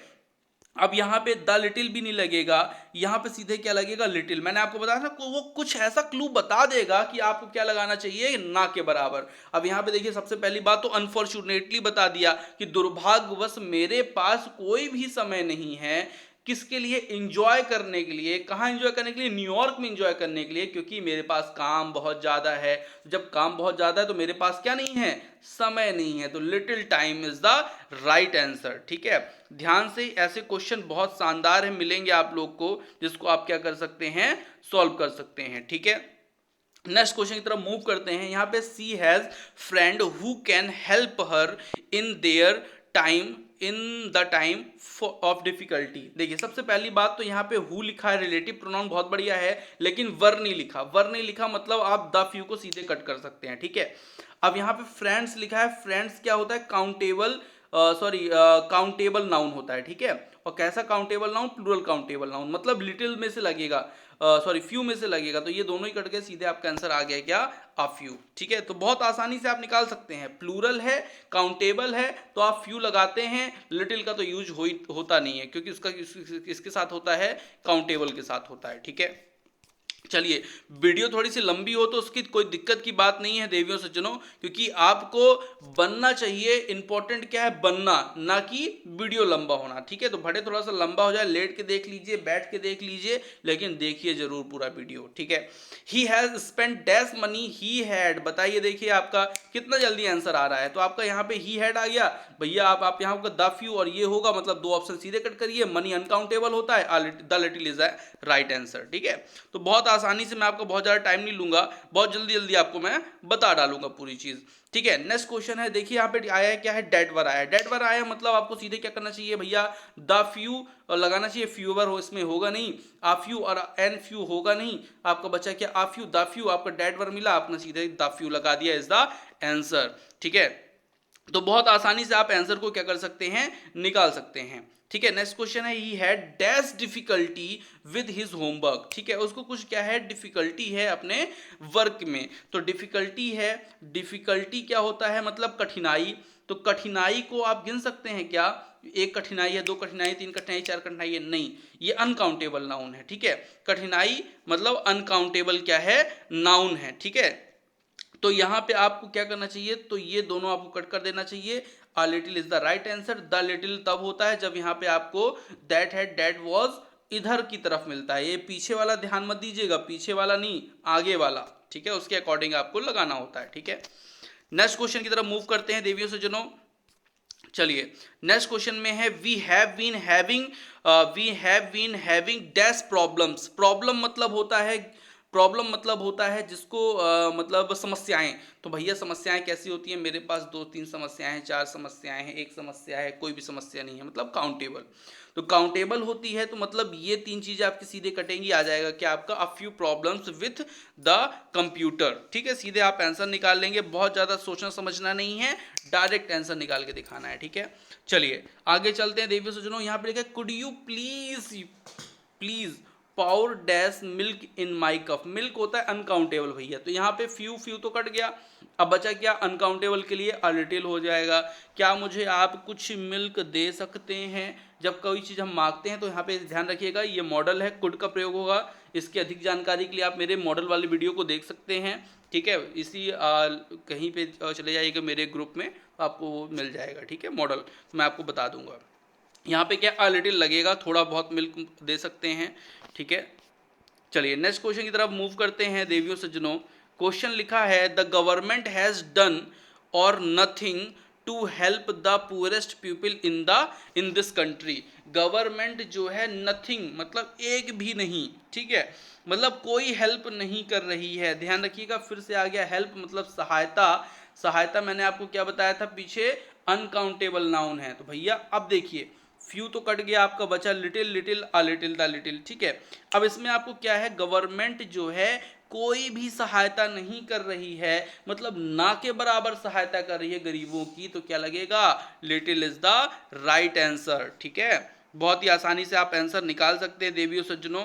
अब यहाँ पे द लिटिल भी नहीं लगेगा, यहाँ पे सीधे क्या लगेगा, लिटिल। मैंने आपको बताया था वो कुछ ऐसा क्लू बता देगा कि आपको क्या लगाना चाहिए, ना के बराबर। अब यहाँ पे देखिए सबसे पहली बात तो अनफॉर्चुनेटली बता दिया कि दुर्भाग्यवश मेरे पास कोई भी समय नहीं है, किसके लिए? एंजॉय करने के लिए। कहाँ एंजॉय करने के लिए? न्यूयॉर्क में एंजॉय करने के लिए, क्योंकि मेरे पास काम बहुत ज़्यादा है। जब काम बहुत ज़्यादा है तो मेरे पास क्या नहीं है? समय नहीं है। तो little time is the right answer. ठीक है, ध्यान से, ऐसे क्वेश्चन बहुत शानदार है, मिलेंगे आप लोग को, जिसको आप क्या कर सकते हैं? सॉल्व कर सकते हैं। ठीक है, नेक्स्ट क्वेश्चन की तरफ मूव करते हैं। यहाँ पे she has friend who can help her in their time, in the time of difficulty. देखिए, सबसे पहली बात तो यहाँ पे हु लिखा है, रिलेटिव प्रोनाउन बहुत बढ़िया है, लेकिन वर नहीं लिखा। वर नहीं लिखा मतलब आप द फ्यू को सीधे कट कर सकते हैं। ठीक है, अब यहाँ पे फ्रेंड्स लिखा है। फ्रेंड्स क्या होता है? काउंटेबल, काउंटेबल नाउन होता है। ठीक है, और कैसा countable noun? Plural countable noun, मतलब लिटिल में से लगेगा, फ्यू में से लगेगा। तो ये दोनों ही कट गए, सीधे आपका आंसर आ गया क्या? A few. ठीक है, तो बहुत आसानी से आप निकाल सकते हैं। प्लूरल है, काउंटेबल है, तो आप फ्यू लगाते हैं। लिटिल का तो यूज होता नहीं है, क्योंकि उसका किसके साथ होता है? काउंटेबल के साथ होता है। ठीक है, चलिए, वीडियो थोड़ी सी लंबी हो तो उसकी कोई दिक्कत की बात नहीं है देवियों सज्जनों, क्योंकि आपको बनना चाहिए। इंपॉर्टेंट क्या है? बनना, ना कि वीडियो लंबा होना। ठीक है, तो भले थोड़ा सा लंबा हो जाए, लेट के देख लीजिए, बैठ के देख लीजिए, लेकिन देखिए जरूर पूरा वीडियो। ठीक है, he has spent dash money he had. बताइए, देखिए आपका कितना जल्दी आंसर आ रहा है। तो आपका यहाँ पे ही हैड आ गया भैया। आप यहाँ पर द फ्यू और ये होगा, मतलब दो ऑप्शन सीधे कट करिए। मनी अनकाउंटेबल होता है, the little is the right answer. ठीक है, तो बहुत आसानी से, मैं आपका बहुत ज़्यादा टाइम नहीं लूंगा, बहुत जल्दी जल्दी आपको मैं बता डालूंगा पूरी चीज़। ठीक है, नेक्स्ट क्वेश्चन है। देखिए यहाँ पे आया है क्या है? डेट वर आया है। डेट वर आया मतलब आपको सीधे क्या करना चाहिए भैया? द फ्यू लगाना चाहिए। फ्यूवर हो इसमें होगा नहीं, आ फ्यू और एन फ्यू होगा नहीं। आपका बचा क्या? आ फ्यू, द फ्यू। आपका डेट वर मिला, आपने सीधे द फ्यू लगा दिया, इज द आंसर। ठीक है, तो बहुत आसानी से आप आंसर को क्या कर सकते हैं? निकाल सकते हैं। ठीक है, नेक्स्ट क्वेश्चन है, he had dash difficulty with his homework. ठीक है, उसको कुछ क्या है? डिफिकल्टी है अपने वर्क में। तो डिफिकल्टी है, डिफिकल्टी क्या होता है? मतलब कठिनाई। तो कठिनाई को आप गिन सकते हैं क्या? एक कठिनाई है, दो कठिनाई, तीन कठिनाई, चार कठिनाई है? नहीं, ये अनकाउंटेबल नाउन है। ठीक है, कठिनाई मतलब अनकाउंटेबल क्या है? नाउन है। ठीक है, तो यहां पे आपको क्या करना चाहिए? तो ये दोनों आपको कट कर देना चाहिए। अ little is the right answer. The little तब होता है जब यहाँ पे आपको दैट हैड, दैट वाज इधर की तरफ मिलता है। ये पीछे वाला ध्यान मत दीजिएगा, पीछे वाला नहीं, आगे वाला। ठीक है, उसके अकॉर्डिंग आपको लगाना होता है। ठीक है, नेक्स्ट क्वेश्चन की तरफ मूव करते हैं देवियों सज्जनों। चलिए, नेक्स्ट क्वेश्चन में है, we have been having dash problems. Problem मतलब होता है, प्रॉब्लम मतलब होता है जिसको मतलब समस्याएं। तो भैया समस्याएं कैसी होती हैं? मेरे पास दो तीन समस्याएं हैं, चार समस्याएं हैं, एक समस्या है, कोई भी समस्या नहीं है, मतलब काउंटेबल। तो काउंटेबल होती है, तो मतलब ये तीन चीजें आपकी सीधे कटेंगी, आ जाएगा क्या आपका? A few problems with the computer. ठीक है, सीधे आप आंसर निकाल लेंगे, बहुत ज्यादा सोचना समझना नहीं है, डायरेक्ट आंसर निकाल के दिखाना है। ठीक है, चलिए आगे चलते हैं देवियों सज्जनों। यहाँ पे लिखा है, could you please pour dash milk in my cup. Milk होता है अनकाउंटेबल भैया, तो यहाँ पे फ्यू फ्यू तो कट गया, अब बचा क्या? अनकाउंटेबल के लिए अ लिटिल हो जाएगा। क्या मुझे आप कुछ मिल्क दे सकते हैं? जब कोई चीज़ हम मांगते हैं तो यहाँ पे ध्यान रखिएगा, ये मॉडल है, कुड का प्रयोग होगा। इसकी अधिक जानकारी के लिए आप मेरे मॉडल वाली वीडियो को देख सकते हैं। ठीक है, इसी कहीं पे चले जाइएगा मेरे ग्रुप में, आपको वो मिल जाएगा। ठीक है, मॉडल मैं आपको बता दूंगा। यहाँ पे क्या? अ लिटिल लगेगा, थोड़ा बहुत मिल्क दे सकते हैं। ठीक है, चलिए नेक्स्ट क्वेश्चन की तरफ मूव करते हैं देवियों सज्जनों। क्वेश्चन लिखा है, the government has done or nothing to help the poorest people in this country. Government जो है, नथिंग मतलब एक भी नहीं। ठीक है, मतलब कोई हेल्प नहीं कर रही है। ध्यान रखिएगा, फिर से आ गया हेल्प मतलब सहायता। सहायता मैंने आपको क्या बताया था पीछे? अनकाउंटेबल नाउन है। तो भैया अब देखिए, फ्यू तो कट गया, आपका बचा little, little a little the little. ठीक है, अब इसमें आपको क्या है? गवर्नमेंट जो है कोई भी सहायता नहीं कर रही है, मतलब ना के बराबर सहायता कर रही है गरीबों की, तो क्या लगेगा? Little is the right answer. ठीक है, बहुत ही आसानी से आप आंसर निकाल सकते हैं देवियों सज्जनों।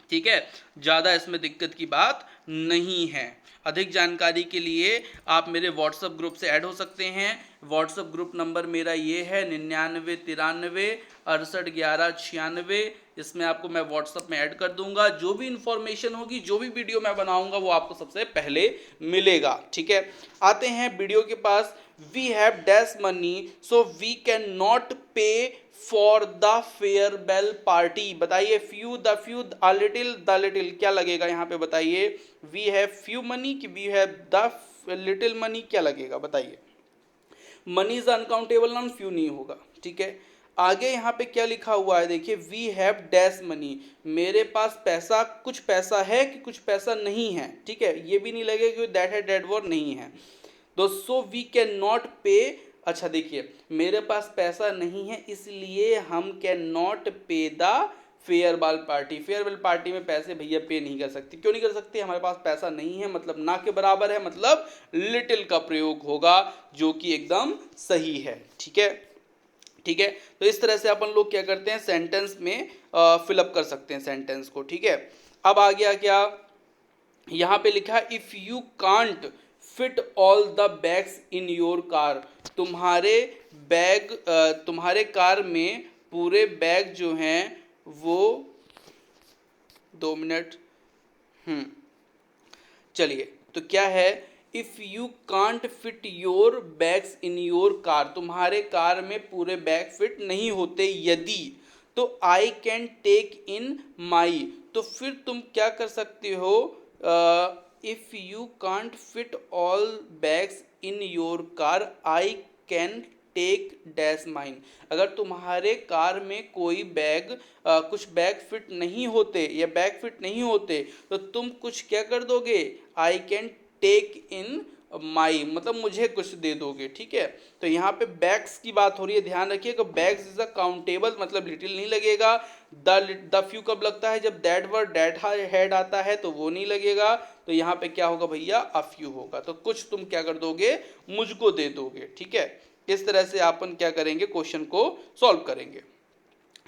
ठीक है, ज्यादा इसमें दिक्कत की बात नहीं है। अधिक जानकारी के लिए आप मेरे व्हाट्सएप ग्रुप से ऐड हो सकते हैं। व्हाट्सएप ग्रुप नंबर मेरा ये है 9993681196। इसमें आपको मैं व्हाट्सएप में ऐड कर दूंगा। जो भी इंफॉर्मेशन होगी, जो भी वीडियो मैं बनाऊंगा, वो आपको सबसे पहले मिलेगा। ठीक है, आते हैं वीडियो के पास। We have dash money so we can not pay for the farewell party. बताइए, फ्यू द लिटिल क्या लगेगा यहाँ पे? बताइए, वी हैव फ्यू मनी कि we have the little money, क्या लगेगा बताइए? Money is uncountable noun, few नहीं होगा। ठीक है, आगे यहाँ पे क्या लिखा हुआ है देखिए, वी हैव डैश मनी, मेरे पास पैसा, कुछ पैसा है कि कुछ पैसा नहीं है। ठीक है, ये भी नहीं लगेगा कि दैट है डेड वॉर, नहीं है। दोस्तों वी कैन नॉट पे, अच्छा देखिए, मेरे पास पैसा नहीं है इसलिए हम कैन नॉट पे the farewell party. Farewell party में पैसे भैया पे नहीं कर सकते। क्यों नहीं कर सकते? हमारे पास पैसा नहीं है, मतलब ना के बराबर है, मतलब लिटिल का प्रयोग होगा, जो कि एकदम सही है। ठीक है, ठीक है, तो इस तरह से अपन लोग क्या करते हैं, सेंटेंस में फिलअप कर सकते हैं सेंटेंस को। ठीक है, अब आ गया क्या, यहाँ पे लिखा if you can't fit all the bags in your car. तुम्हारे बैग, तुम्हारे कार में पूरे बैग जो हैं वो, 2 मिनट, चलिए, तो क्या है, if you can't fit your bags in your car, तुम्हारे कार में पूरे बैग फिट नहीं होते यदि, तो आई कैन टेक इन माई, तो फिर तुम क्या कर सकते हो, if you can't fit all bags in your car I can take dash mine. अगर तुम्हारे कार में कोई बैग, कुछ बैग फिट नहीं होते या बैग फिट नहीं होते, तो तुम कुछ क्या कर दोगे, आई कैन टेक इन माई, मतलब मुझे कुछ दे दोगे। ठीक है, तो यहाँ पे बैग्स की बात हो रही है, ध्यान रखिए कि बैग्स इज अ काउंटेबल, मतलब लिटिल नहीं लगेगा। द फ्यू कब लगता है? जब दैट वर्ड दैट हेड आता है, तो वो नहीं लगेगा। तो यहाँ पे क्या होगा भैया, अ फ्यू होगा। तो कुछ तुम क्या कर दोगे, मुझको दे दोगे। ठीक है, इस तरह से अपन क्या करेंगे, क्वेश्चन को सॉल्व करेंगे।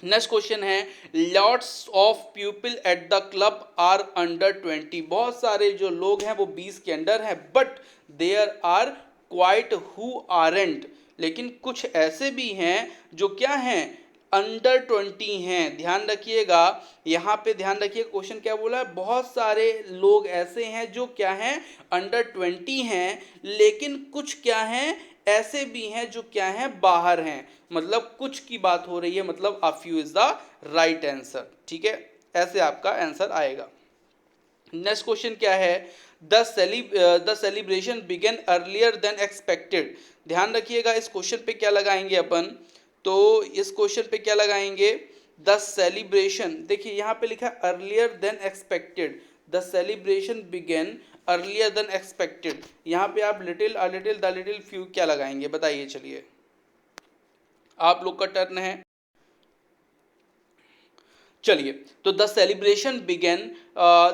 नेक्स्ट क्वेश्चन है, lots of people at the club are under 20। बहुत सारे जो लोग हैं वो 20 के अंडर हैं, but there are quite who aren't, लेकिन कुछ ऐसे भी हैं जो क्या हैं, अंडर 20 हैं। ध्यान रखिएगा, यहाँ पे ध्यान रखिए, क्वेश्चन क्या बोला है, बहुत सारे लोग ऐसे हैं जो क्या हैं, अंडर 20 हैं, लेकिन कुछ क्या हैं, ऐसे भी हैं जो क्या हैं, बाहर हैं। मतलब कुछ की बात हो रही है, मतलब अ few is the right answer. ठीक है, ऐसे आपका आंसर आएगा। नेक्स्ट क्वेश्चन क्या है, the celebration began earlier than expected. ध्यान रखिएगा, इस क्वेश्चन पे क्या लगाएंगे अपन, तो इस क्वेश्चन पे क्या लगाएंगे, द सेलिब्रेशन, देखिए यहाँ पे लिखा है earlier than expected, the celebration began earlier than expected. यहाँ पे आप little, a little, the little, few क्या लगाएंगे बताइए? चलिए, आप लोग का टर्न है। चलिए, तो द सेलिब्रेशन बिगेन,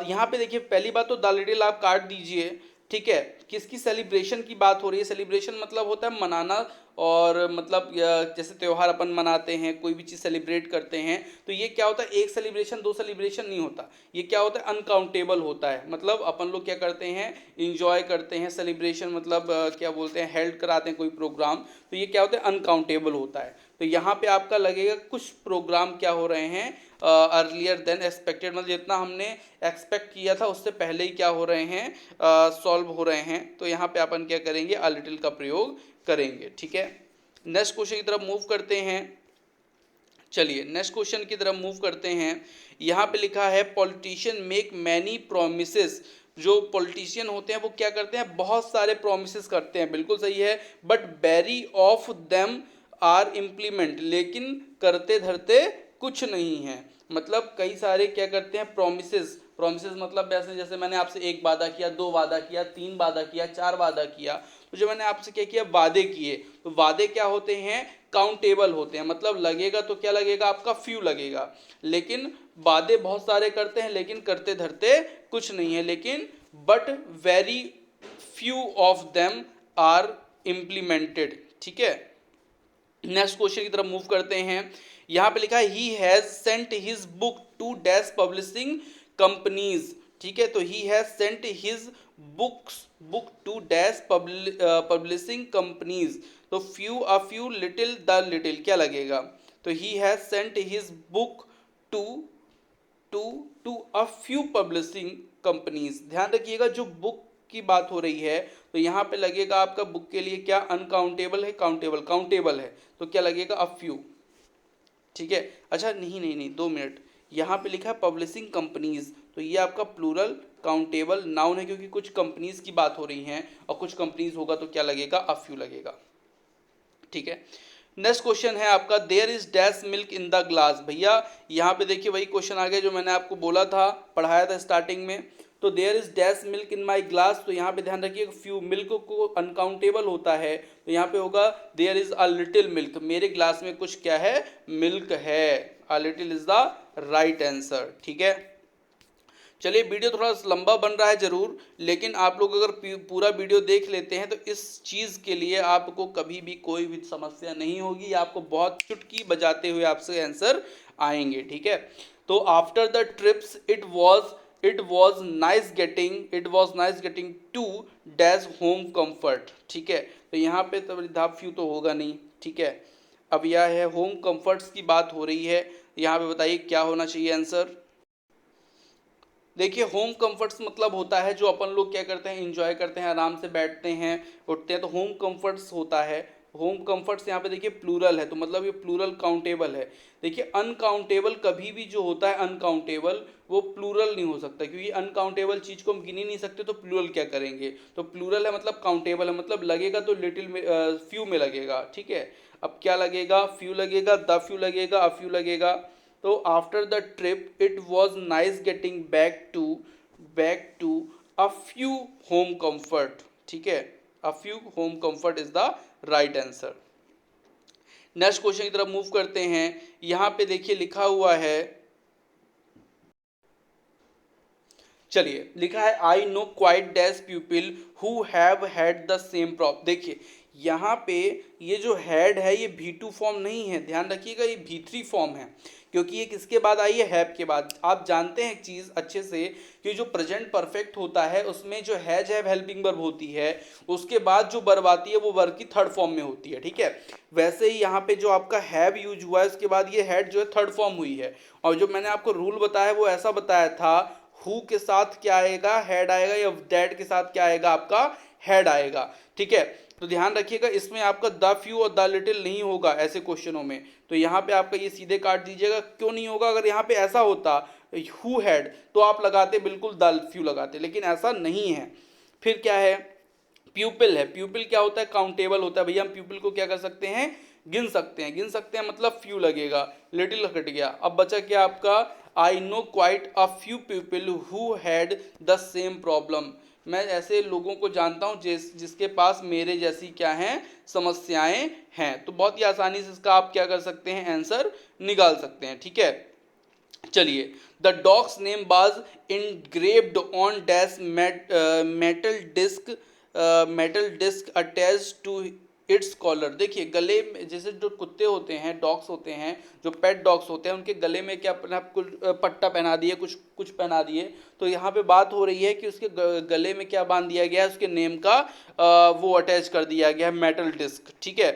यहाँ पे देखिए, पहली बात तो द लिटिल आप काट दीजिए। ठीक है, किसकी सेलिब्रेशन की बात हो रही है? सेलिब्रेशन मतलब होता है मनाना, और मतलब जैसे त्यौहार अपन मनाते हैं, कोई भी चीज़ सेलिब्रेट करते हैं, तो ये क्या होता है, एक सेलिब्रेशन, दो सेलिब्रेशन नहीं होता, ये क्या होता है, अनकाउंटेबल होता है। मतलब अपन लोग क्या करते हैं, इंजॉय करते हैं, सेलिब्रेशन मतलब क्या बोलते हैं, हेल्ड कराते हैं कोई प्रोग्राम, तो ये क्या होता है, अनकाउंटेबल होता है। तो यहाँ पे आपका लगेगा कुछ प्रोग्राम क्या हो रहे हैं, अर्लियर देन एक्सपेक्टेड, मतलब जितना हमने एक्सपेक्ट किया था उससे पहले ही क्या हो रहे हैं, सॉल्व हो रहे हैं। तो यहाँ पे अपन क्या करेंगे, अ लिटिल का प्रयोग करेंगे। ठीक है, नेक्स्ट क्वेश्चन की तरफ मूव करते हैं। चलिए, नेक्स्ट क्वेश्चन की तरफ मूव करते हैं। यहाँ पे लिखा है, पॉलिटिशियन मेक मैनी प्रोमिसेस। जो पॉलिटिशियन होते हैं वो क्या करते हैं, बहुत सारे प्रोमिसेस करते हैं, बिल्कुल सही है, but very of them are implement, लेकिन करते धरते कुछ नहीं है। मतलब कई सारे क्या करते हैं, प्रोमिसेस, प्रोमिसेस मतलब ऐसे, जैसे मैंने आपसे 1 वादा किया, 2 वादा किया, 3 वादा किया, 4 वादा किया, तो जो मैंने आपसे क्या किया, वादे किए, तो वादे क्या होते हैं, काउंटेबल होते हैं, मतलब लगेगा तो क्या लगेगा, आपका फ्यू लगेगा। लेकिन वादे बहुत सारे करते हैं, लेकिन करते धरते कुछ नहीं है, लेकिन but very few of them are implemented. ठीक है, नेक्स्ट क्वेश्चन की तरफ मूव करते हैं। यहाँ पे लिखा है, he has sent his book to dash publishing companies ठीक है। तो he has sent his book to dash publishing companies. तो फ्यू लिटिल द लिटिल क्या लगेगा? तो he has sent his book to to to a few publishing companies. ध्यान रखिएगा जो बुक की बात हो रही है तो यहाँ पे लगेगा आपका बुक के लिए क्या, अनकाउंटेबल है, काउंटेबल, काउंटेबल है तो क्या लगेगा, अ फ्यू। ठीक है। अच्छा नहीं नहीं नहीं, 2 मिनट, यहाँ पे लिखा है पब्लिशिंग कंपनीज, तो ये आपका प्लूरल काउंटेबल नाउन है क्योंकि कुछ कंपनीज की बात हो रही हैं और कुछ कंपनीज होगा तो क्या लगेगा, अ फ्यू लगेगा। ठीक है। नेक्स्ट क्वेश्चन है आपका, there is dash milk in the glass. भैया यहाँ पे देखिए वही क्वेश्चन आ गया जो मैंने आपको बोला था, पढ़ाया था स्टार्टिंग में। तो there is dash milk in my glass, तो यहाँ पे ध्यान रखिए फ्यू मिल्क को अनकाउंटेबल होता है तो यहाँ पे होगा there is a little milk, मेरे ग्लास में कुछ क्या है, मिल्क है। A little is the right answer. ठीक है। चलिए वीडियो थोड़ा लंबा बन रहा है जरूर, लेकिन आप लोग अगर पूरा वीडियो देख लेते हैं तो इस चीज़ के लिए आपको कभी भी कोई भी समस्या नहीं होगी, आपको बहुत चुटकी बजाते हुए आपसे आंसर आएंगे। ठीक है। तो after the trips it was nice getting to dash home comfort. ठीक है। तो यहाँ पे तो फ्यू तो होगा नहीं। ठीक है। अब यह है होम कंफर्ट्स की बात हो रही है, यहाँ पे बताइए क्या होना चाहिए आंसर। देखिए होम कंफर्ट्स मतलब होता है जो अपन लोग क्या करते हैं, इंजॉय करते हैं, आराम से बैठते हैं उठते हैं, तो होम कंफर्ट्स होता है। होम कंफर्ट्स यहाँ पे देखिए प्लूरल है तो मतलब ये प्लूरल काउंटेबल है। देखिए अनकाउंटेबल कभी भी जो होता है अनकाउंटेबल वो प्लूरल नहीं हो सकता क्योंकि अनकाउंटेबल चीज को हम गिन ही नहीं सकते तो प्लूरल क्या करेंगे, तो प्लूरल है मतलब काउंटेबल है, मतलब लगेगा तो लिटिल में फ्यू में लगेगा। ठीक है। अब क्या लगेगा, फ्यू लगेगा, द फ्यू लगेगा, अ फ्यू लगेगा। तो after the trip it was nice getting back to a few home comfort. ठीक है। A few home comfort is the right answer. Next question की तरफ मूव करते हैं। यहां पे देखिए लिखा हुआ है, चलिए लिखा है I know quite dash people who have had the same problem. देखिए यहाँ पे ये जो हैड है ये V2 फॉर्म नहीं है, ध्यान रखिएगा ये V3 फॉर्म है क्योंकि ये किसके बाद आई है, हैव के बाद। आप जानते हैं एक चीज़ अच्छे से कि जो प्रेजेंट परफेक्ट होता है उसमें जो हैज हैव हेल्पिंग वर्ब होती है उसके बाद जो वर्ब आती है वो वर्ब की थर्ड फॉर्म में होती है। ठीक है। वैसे ही यहाँ पे जो आपका हैव यूज हुआ है उसके बाद ये हैड जो है थर्ड फॉर्म हुई है, और जो मैंने आपको रूल बताया वो ऐसा बताया था हु के साथ क्या आएगा, हेड आएगा, या दैट के साथ क्या आएगा, आपका हेड आएगा। ठीक है। तो ध्यान रखिएगा इसमें आपका द फ्यू और द लिटिल नहीं होगा ऐसे क्वेश्चनों में, तो यहाँ पे आपका ये सीधे काट दीजिएगा। क्यों नहीं होगा, अगर यहाँ पे ऐसा होता हु हैड तो आप लगाते बिल्कुल द फ्यू लगाते, लेकिन ऐसा नहीं है। फिर क्या है, प्यूपिल है। प्यूपिल क्या होता है, काउंटेबल होता है। भैया हम प्यूपिल को क्या कर सकते हैं, गिन सकते हैं, गिन सकते हैं मतलब फ्यू लगेगा, लिटिल कट गया। अब बचा क्या आपका, I know quite a few people who had the same problem. मैं ऐसे लोगों को जानता हूँ जिसके पास मेरे जैसी क्या हैं, समस्याएं हैं। तो बहुत ही आसानी से इसका आप क्या कर सकते हैं, आंसर निकाल सकते हैं। ठीक है। चलिए the dog's name was engraved on dash metal disc attach to its collar. देखिए गले में जैसे जो कुत्ते होते हैं, डॉग्स होते हैं, जो पेट डॉग्स होते हैं, उनके गले में क्या अपना कुछ पट्टा पहना दिए, कुछ कुछ पहना दिए। तो यहाँ पे बात हो रही है कि उसके गले में क्या बांध दिया गया है, उसके नेम का वो अटैच कर दिया गया है, मेटल डिस्क। ठीक है।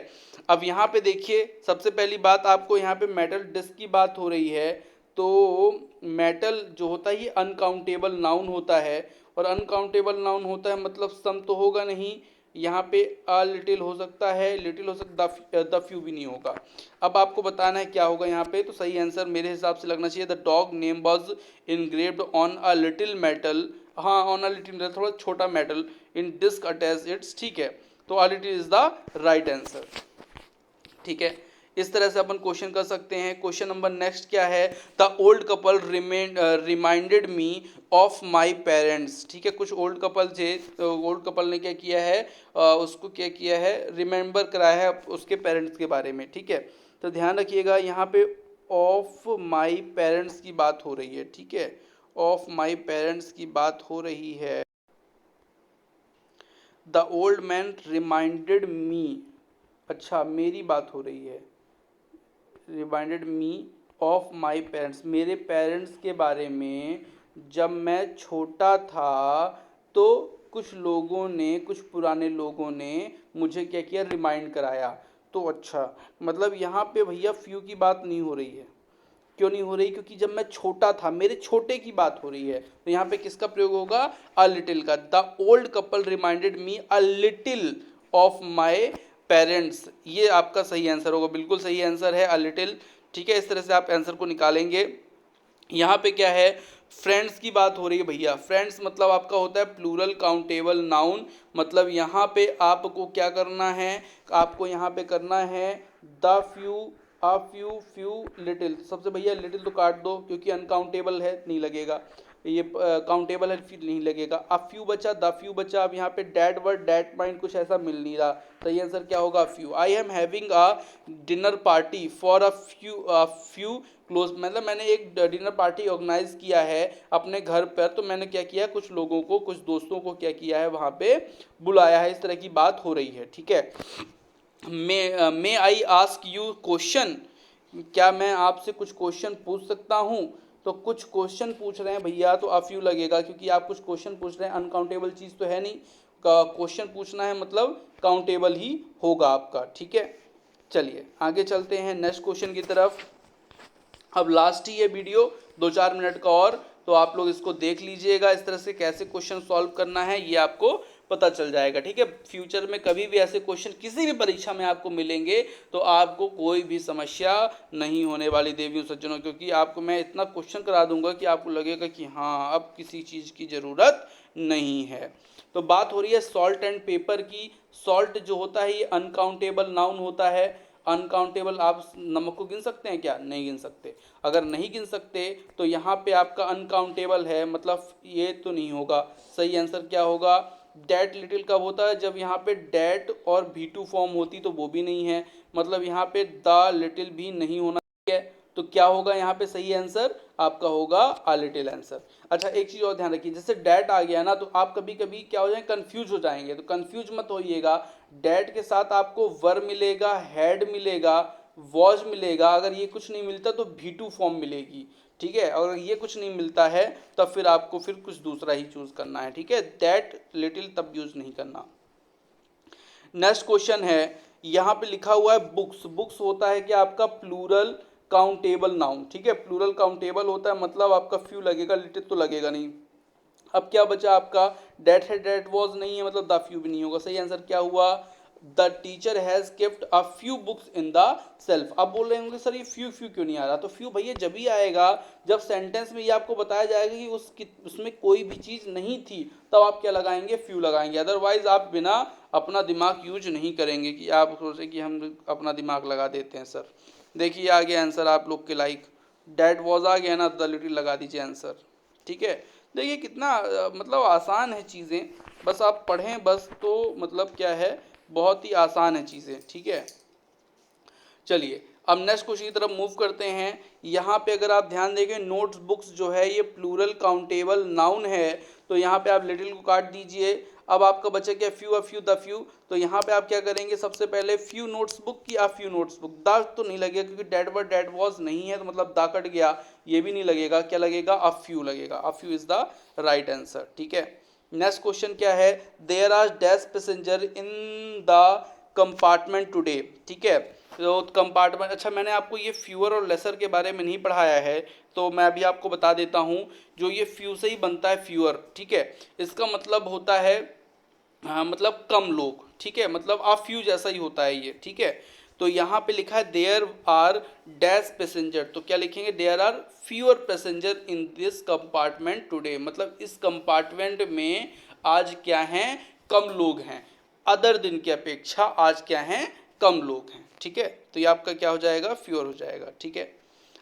अब यहाँ पे देखिए सबसे पहली बात आपको यहाँ पे मेटल डिस्क की बात हो रही है, तो मेटल जो होता है ये अनकाउंटेबल नाउन होता है, और अनकाउंटेबल नाउन होता है मतलब सम तो होगा नहीं। यहाँ पे अ लिटिल हो सकता है, लिटिल हो सकता, द फ्यू भी नहीं होगा। अब आपको बताना है क्या होगा यहाँ पे, तो सही आंसर मेरे हिसाब से लगना चाहिए the dog name was engraved on a little metal. हाँ ऑन अ लिटिल मेटल, थोड़ा छोटा metal, in disc attach its. ठीक है। तो a little is the right answer. ठीक है। इस तरह से अपन क्वेश्चन कर सकते हैं। क्वेश्चन नंबर नेक्स्ट क्या है, the old couple reminded me of my parents. ठीक है। कुछ ओल्ड कपल थे, तो ओल्ड कपल ने क्या किया है, उसको क्या किया है, रिमेंबर कराया है उसके पेरेंट्स के बारे में। ठीक है। तो ध्यान रखिएगा यहाँ पे ऑफ माई पेरेंट्स की बात हो रही है। ठीक है। ऑफ माई पेरेंट्स की बात हो रही है। The old man reminded me, अच्छा मेरी बात हो रही है, reminded me of my parents, मेरे पेरेंट्स के बारे में जब मैं छोटा था तो कुछ लोगों ने, कुछ पुराने लोगों ने मुझे क्या किया, रिमाइंड कराया। तो अच्छा, मतलब यहाँ पे भैया फ्यू की बात नहीं हो रही है। क्यों नहीं हो रही? क्योंकि जब मैं छोटा था, मेरे छोटे की बात हो रही है, तो यहाँ पे किसका प्रयोग होगा? अ लिटिल का। The old couple reminded me a little of my parents, ये आपका सही आंसर होगा, बिल्कुल सही आंसर है अ लिटिल। ठीक है, इस तरह से आप आंसर को निकालेंगे। यहाँ पे क्या है, फ्रेंड्स की बात हो रही है भैया। फ्रेंड्स मतलब आपका होता है प्लूरल काउंटेबल नाउन। मतलब यहाँ पे आपको क्या करना है, आपको यहाँ पे करना है the few, a few, few, little. सबसे भैया लिटिल तो काट दो क्योंकि अनकाउंटेबल है, नहीं लगेगा। ये काउंटेबल है, फिर नहीं लगेगा। अब फ्यू बचा, द फ्यू बचा। अब यहाँ पे डैट वर्ड, डैट माइंड कुछ ऐसा मिल नहीं रहा, तो ये आंसर क्या होगा? Few. I am having a dinner party for a few close, मतलब मैंने एक डिनर पार्टी ऑर्गेनाइज किया है अपने घर पर, तो मैंने क्या किया, कुछ लोगों को, कुछ दोस्तों को क्या किया है, वहाँ पे बुलाया है। इस तरह की बात हो रही है। ठीक है, मे आई आस्क यू क्वेश्चन, क्या मैं आपसे कुछ क्वेश्चन पूछ सकता हूँ? तो कुछ क्वेश्चन पूछ रहे हैं भैया, तो अफ्यू लगेगा क्योंकि आप कुछ क्वेश्चन पूछ रहे हैं, अनकाउंटेबल चीज़ तो है नहीं। क्वेश्चन पूछना है मतलब काउंटेबल ही होगा आपका। ठीक है, चलिए आगे चलते हैं नेक्स्ट क्वेश्चन की तरफ। अब लास्ट ही ये वीडियो, 2-4 मिनट का और, तो आप लोग इसको देख लीजिएगा। इस तरह से कैसे क्वेश्चन सॉल्व करना है ये आपको पता चल जाएगा। ठीक है, फ्यूचर में कभी भी ऐसे क्वेश्चन किसी भी परीक्षा में आपको मिलेंगे तो आपको कोई भी समस्या नहीं होने वाली देवियों सज्जनों, क्योंकि आपको मैं इतना क्वेश्चन करा दूंगा कि आपको लगेगा कि हाँ अब किसी चीज़ की ज़रूरत नहीं है। तो बात हो रही है सॉल्ट एंड पेपर की। सॉल्ट जो होता है ये अनकाउंटेबल नाउन होता है। अनकाउंटेबल, आप नमक को गिन सकते हैं क्या? नहीं गिन सकते। अगर नहीं गिन सकते तो यहाँ पे आपका अनकाउंटेबल है, मतलब ये तो नहीं होगा। सही आंसर क्या होगा? डैट लिटिल कब होता है? जब यहाँ पे डैट और V2 फॉर्म होती तो वो भी नहीं है, मतलब यहाँ पे द लिटिल भी नहीं होना चाहिए। तो क्या होगा यहाँ पे सही आंसर? आपका होगा अ लिटिल आंसर। अच्छा, एक चीज़ और ध्यान रखिए, जैसे डैट आ गया ना तो आप कभी कभी क्या हो जाएंगे, कंफ्यूज हो जाएंगे। तो कंफ्यूज मत होइएगा, डैट के साथ आपको वर मिलेगा, हैड मिलेगा, वॉज मिलेगा। अगर ये कुछ नहीं मिलता तो V2 फॉर्म मिलेगी। ठीक है, अगर ये कुछ नहीं मिलता है तब फिर आपको फिर कुछ दूसरा ही चूज करना है। ठीक है, दैट लिटिल तब यूज नहीं करना। नेक्स्ट क्वेश्चन है, यहाँ पे लिखा हुआ है बुक्स। बुक्स होता है कि आपका प्लूरल काउंटेबल नाउन। ठीक है, प्लूरल काउंटेबल होता है, मतलब आपका फ्यू लगेगा, लिटिल तो लगेगा नहीं। अब क्या बचा आपका? डेट है, डेट वॉज नहीं है, मतलब द फ्यू भी नहीं होगा। सही आंसर क्या हुआ? The teacher has kept a few books in the self. अब बोल रहे होंगे सर ये फ्यू फ्यू क्यों नहीं आ रहा? तो फ्यू भैया जब ही आएगा जब सेंटेंस में ये आपको बताया जाएगा कि उसमें कोई भी चीज़ नहीं थी, तब आप क्या लगाएंगे? फ्यू लगाएंगे। अदरवाइज आप बिना अपना दिमाग यूज नहीं करेंगे कि आप सोचे कि हम अपना दिमाग लगा देते हैं। सर देखिए आ गया आंसर आप लोग के लाइक, डेट वॉज आ गया ना, द लिटिल लगा दीजिए आंसर। ठीक है, देखिए कितना मतलब आसान है चीज़ें, बस आप पढ़ें बस, तो मतलब क्या है, बहुत ही आसान है चीज़ें। ठीक है, चलिए अब नेक्स्ट क्वेश्चन की तरफ मूव करते हैं। यहाँ पे अगर आप ध्यान देंगे, नोट्स बुक्स जो है ये प्लूरल काउंटेबल नाउन है, तो यहाँ पे आप लिटिल को काट दीजिए। अब आपका बचा क्या? Few, a few, the few. तो यहाँ पे आप क्या करेंगे? सबसे पहले फ्यू नोट्स बुक की a few notes book. The तो नहीं लगेगा क्योंकि डेट वर्ड डेट वॉज नहीं है, तो मतलब द कट गया, ये भी नहीं लगेगा। क्या लगेगा? अ फ्यू लगेगा। A few is the right answer. ठीक है, नेक्स्ट क्वेश्चन क्या है? There are dash passenger in the compartment today. ठीक है, तो कंपार्टमेंट, अच्छा मैंने आपको ये फ्यूअर और लेसर के बारे में नहीं पढ़ाया है, तो मैं अभी आपको बता देता हूँ। जो ये फ्यू से ही बनता है फ्यूअर। ठीक है, इसका मतलब होता है हाँ, मतलब कम लोग। ठीक है, मतलब आ फ्यू जैसा ही होता है ये। ठीक है, तो यहाँ पे लिखा है देयर आर डैश पैसेंजर, तो क्या लिखेंगे? There are fewer passenger in this compartment today, मतलब इस कंपार्टमेंट में आज क्या हैं? कम लोग हैं। अदर दिन की अपेक्षा आज क्या हैं? कम लोग हैं। ठीक है, तो ये आपका क्या हो जाएगा? फ्यूअर हो जाएगा। ठीक है,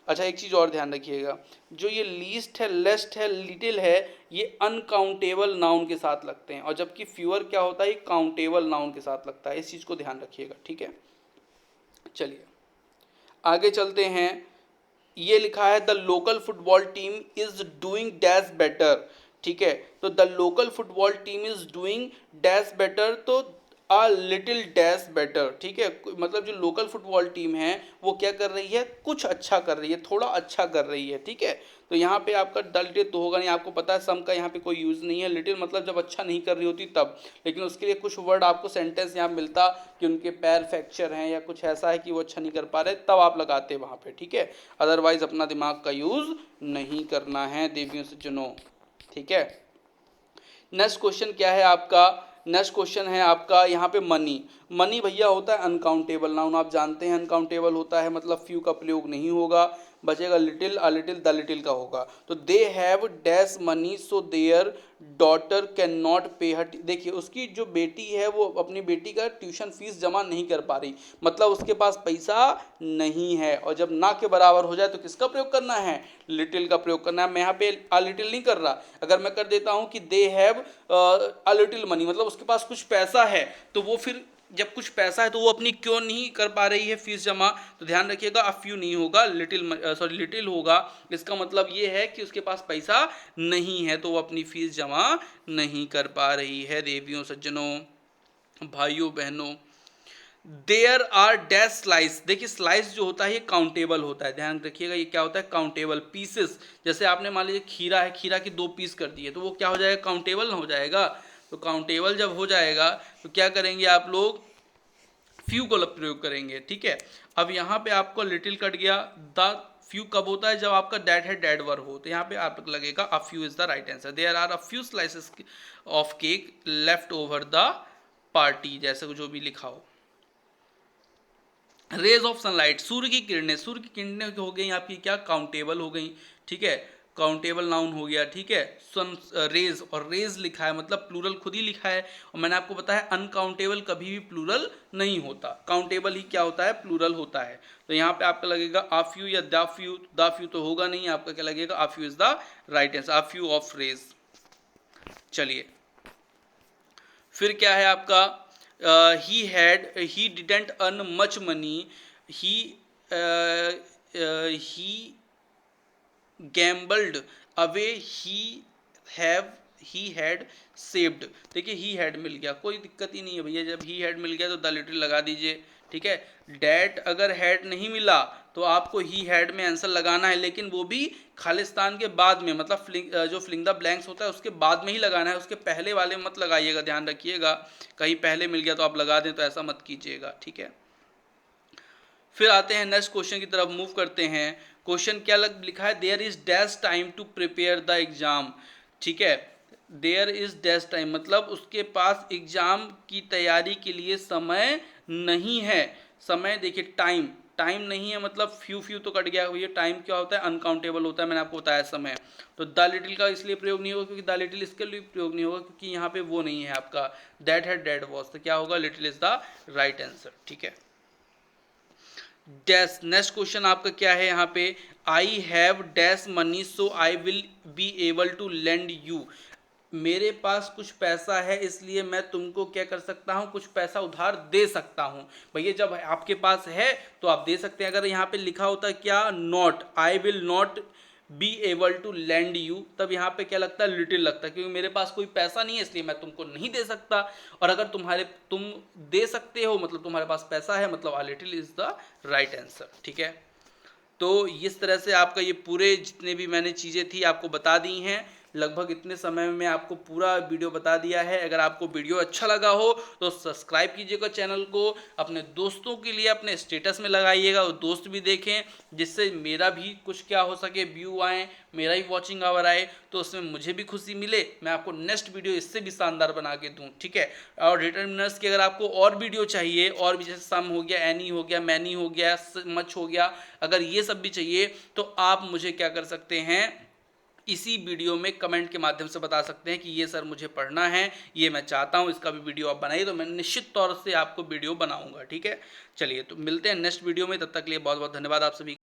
अच्छा एक चीज़ और ध्यान रखिएगा, जो ये लीस्ट है, लेस्ट है, लिटिल है, ये अनकाउंटेबल नाउन के साथ लगते हैं, और जबकि फ्यूअर क्या होता है? ये काउंटेबल नाउन के साथ लगता है। इस चीज़ को ध्यान रखिएगा। ठीक है, चलिए आगे चलते हैं। ये लिखा है the local football team is doing dash better. ठीक है, तो the local football team is doing dash better, तो a लिटिल डैश बेटर, ठीक है, मतलब जो लोकल फुटबॉल टीम है वो क्या कर रही है, कुछ अच्छा कर रही है, थोड़ा अच्छा कर रही है, ठीक है। तो यहाँ पे आपका द लिटिल तो होगा नहीं, आपको पता है सम का यहाँ पे कोई यूज़ नहीं है, लिटिल मतलब जब अच्छा नहीं कर रही होती तब, लेकिन उसके लिए कुछ वर्ड आपको सेंटेंस यहाँ मिलता कि उनके पैर फ्रैक्चर हैं या कुछ ऐसा है कि वो अच्छा नहीं कर पा रहे, तब आप लगाते वहाँ पे, ठीक है। अदरवाइज अपना दिमाग का यूज़ नहीं करना है देवियों से चुनो, ठीक है। नेक्स्ट क्वेश्चन क्या है आपका, नेक्स्ट क्वेश्चन है आपका यहाँ पे मनी। मनी भैया होता है अनकाउंटेबल नाउन, आप जानते हैं अनकाउंटेबल होता है मतलब फ्यू का प्रयोग नहीं होगा, बचेगा little, a little, the little का होगा। तो they have dash money so there daughter can not पे हर, देखिए उसकी जो बेटी है वो अपनी बेटी का ट्यूशन फीस जमा नहीं कर पा रही, मतलब उसके पास पैसा नहीं है, और जब ना के बराबर हो जाए तो किसका प्रयोग करना है, लिटिल का प्रयोग करना है। मैं यहाँ पे अ लिटिल नहीं कर रहा, अगर मैं कर देता हूँ कि they have a little money मतलब उसके पास कुछ पैसा है, तो वो फिर जब कुछ पैसा है तो वो अपनी क्यों नहीं कर पा रही है फीस जमा, तो ध्यान रखिएगा अ फ्यू नहीं होगा, लिटिल होगा। इसका मतलब ये है कि उसके पास पैसा नहीं है तो वो अपनी फीस जमा नहीं कर पा रही है देवियों सज्जनों भाइयों बहनों। देयर आर डैश स्लाइस, देखिए स्लाइस जो होता है ये काउंटेबल होता है, ध्यान रखिएगा ये क्या होता है, काउंटेबल पीसेस। जैसे आपने मान लीजिए खीरा है, खीरा की 2 पीस कर दिए तो वो क्या हो जाएगा, काउंटेबल हो जाएगा। तो काउंटेबल जब हो जाएगा तो क्या करेंगे आप लोग, फ्यू को प्रयोग करेंगे, ठीक है। अब यहाँ पे आपको लिटिल कट गया, द फ्यू कब होता है, जब आपका डैट है डैड वर हो, तो यहाँ पे आप लगेगा a few is the right answer. There are a few slices of cake left over the party, जैसे जो भी लिखा हो। रेज ऑफ सनलाइट, सूर्य की किरणें, सूर्य की किरणें हो गई आपकी क्या, काउंटेबल हो गई, ठीक है, काउंटेबल नाउन हो गया, ठीक है। सन रेज, और रेज लिखा है मतलब प्लूरल खुद ही लिखा है, और मैंने आपको बताया अनकाउंटेबल कभी भी प्लूरल नहीं होता, काउंटेबल ही क्या होता है, प्लूरल होता है। तो यहाँ पे आपका लगेगा आ फ्यू या द फ्यू, द फ्यू तो होगा नहीं, आपका क्या लगेगा, a few is the right answer, a few of rays. चलिए फिर क्या है आपका, he didn't earn much money, he he gambled away, he had saved, देखिए ही हैड मिल गया, कोई दिक्कत ही नहीं है भैया, जब ही हैड मिल गया तो द लिटिल लगा दीजिए, ठीक है। डैट अगर हैड नहीं मिला तो आपको ही हैड में आंसर लगाना है, लेकिन वो भी खालिस्तान के बाद में, मतलब जो फिलिंग द ब्लैंक्स होता है उसके बाद में ही लगाना है, उसके पहले वाले मत लगाइएगा, ध्यान रखिएगा, कहीं पहले मिल गया तो आप लगा दें तो ऐसा मत कीजिएगा, ठीक है। फिर आते हैं नेक्स्ट क्वेश्चन की तरफ मूव करते हैं। क्वेश्चन क्या लिखा है, there is dash time to prepare the exam, ठीक है। देयर इज डैश टाइम मतलब उसके पास एग्जाम की तैयारी के लिए समय नहीं है, समय देखिए टाइम, टाइम नहीं है मतलब फ्यू फ्यू तो कट गया, ये टाइम क्या होता है, अनकाउंटेबल होता है, मैंने आपको बताया समय। तो द लिटिल का इसलिए प्रयोग नहीं होगा क्योंकि द लिटिल इसके लिए प्रयोग नहीं होगा क्योंकि यहाँ पे वो नहीं है आपका दैट हैड डेड वॉज, तो क्या होगा, little is the right answer, ठीक है। डैश, नेक्स्ट क्वेश्चन आपका क्या है यहाँ पे, I have dash money so I will be able to lend you, मेरे पास कुछ पैसा है इसलिए मैं तुमको क्या कर सकता हूँ, कुछ पैसा उधार दे सकता हूँ। भैया जब आपके पास है तो आप दे सकते हैं, अगर यहाँ पे लिखा होता क्या, not, I will not be able to land you, तब यहाँ पे क्या लगता है, लिटिल लगता है, क्योंकि मेरे पास कोई पैसा नहीं है इसलिए मैं तुमको नहीं दे सकता, और अगर तुम दे सकते हो मतलब तुम्हारे पास पैसा है, मतलब आ little is the right answer, ठीक है। तो इस तरह से आपका ये पूरे जितने भी मैंने चीज़ें थी आपको बता दी हैं, लगभग इतने समय में आपको पूरा वीडियो बता दिया है। अगर आपको वीडियो अच्छा लगा हो तो सब्सक्राइब कीजिएगा चैनल को, अपने दोस्तों के लिए अपने स्टेटस में लगाइएगा, वो दोस्त भी देखें, जिससे मेरा भी कुछ क्या हो सके, व्यू आए, मेरा ही वॉचिंग आवर आए, तो उसमें मुझे भी खुशी मिले, मैं आपको नेक्स्ट वीडियो इससे भी शानदार बना के दूँ, ठीक है। और डिटरमिनर्स की अगर आपको और वीडियो चाहिए, और भी जैसे सम हो गया, एनी हो गया, मैनी हो गया, मच हो गया, अगर ये सब भी चाहिए तो आप मुझे क्या कर सकते हैं, इसी वीडियो में कमेंट के माध्यम से बता सकते हैं कि ये सर मुझे पढ़ना है, ये मैं चाहता हूँ, इसका भी वीडियो आप बनाइए, तो मैं निश्चित तौर से आपको वीडियो बनाऊंगा, ठीक है। चलिए तो मिलते हैं नेक्स्ट वीडियो में, तब तक के लिए बहुत बहुत धन्यवाद आप सभी।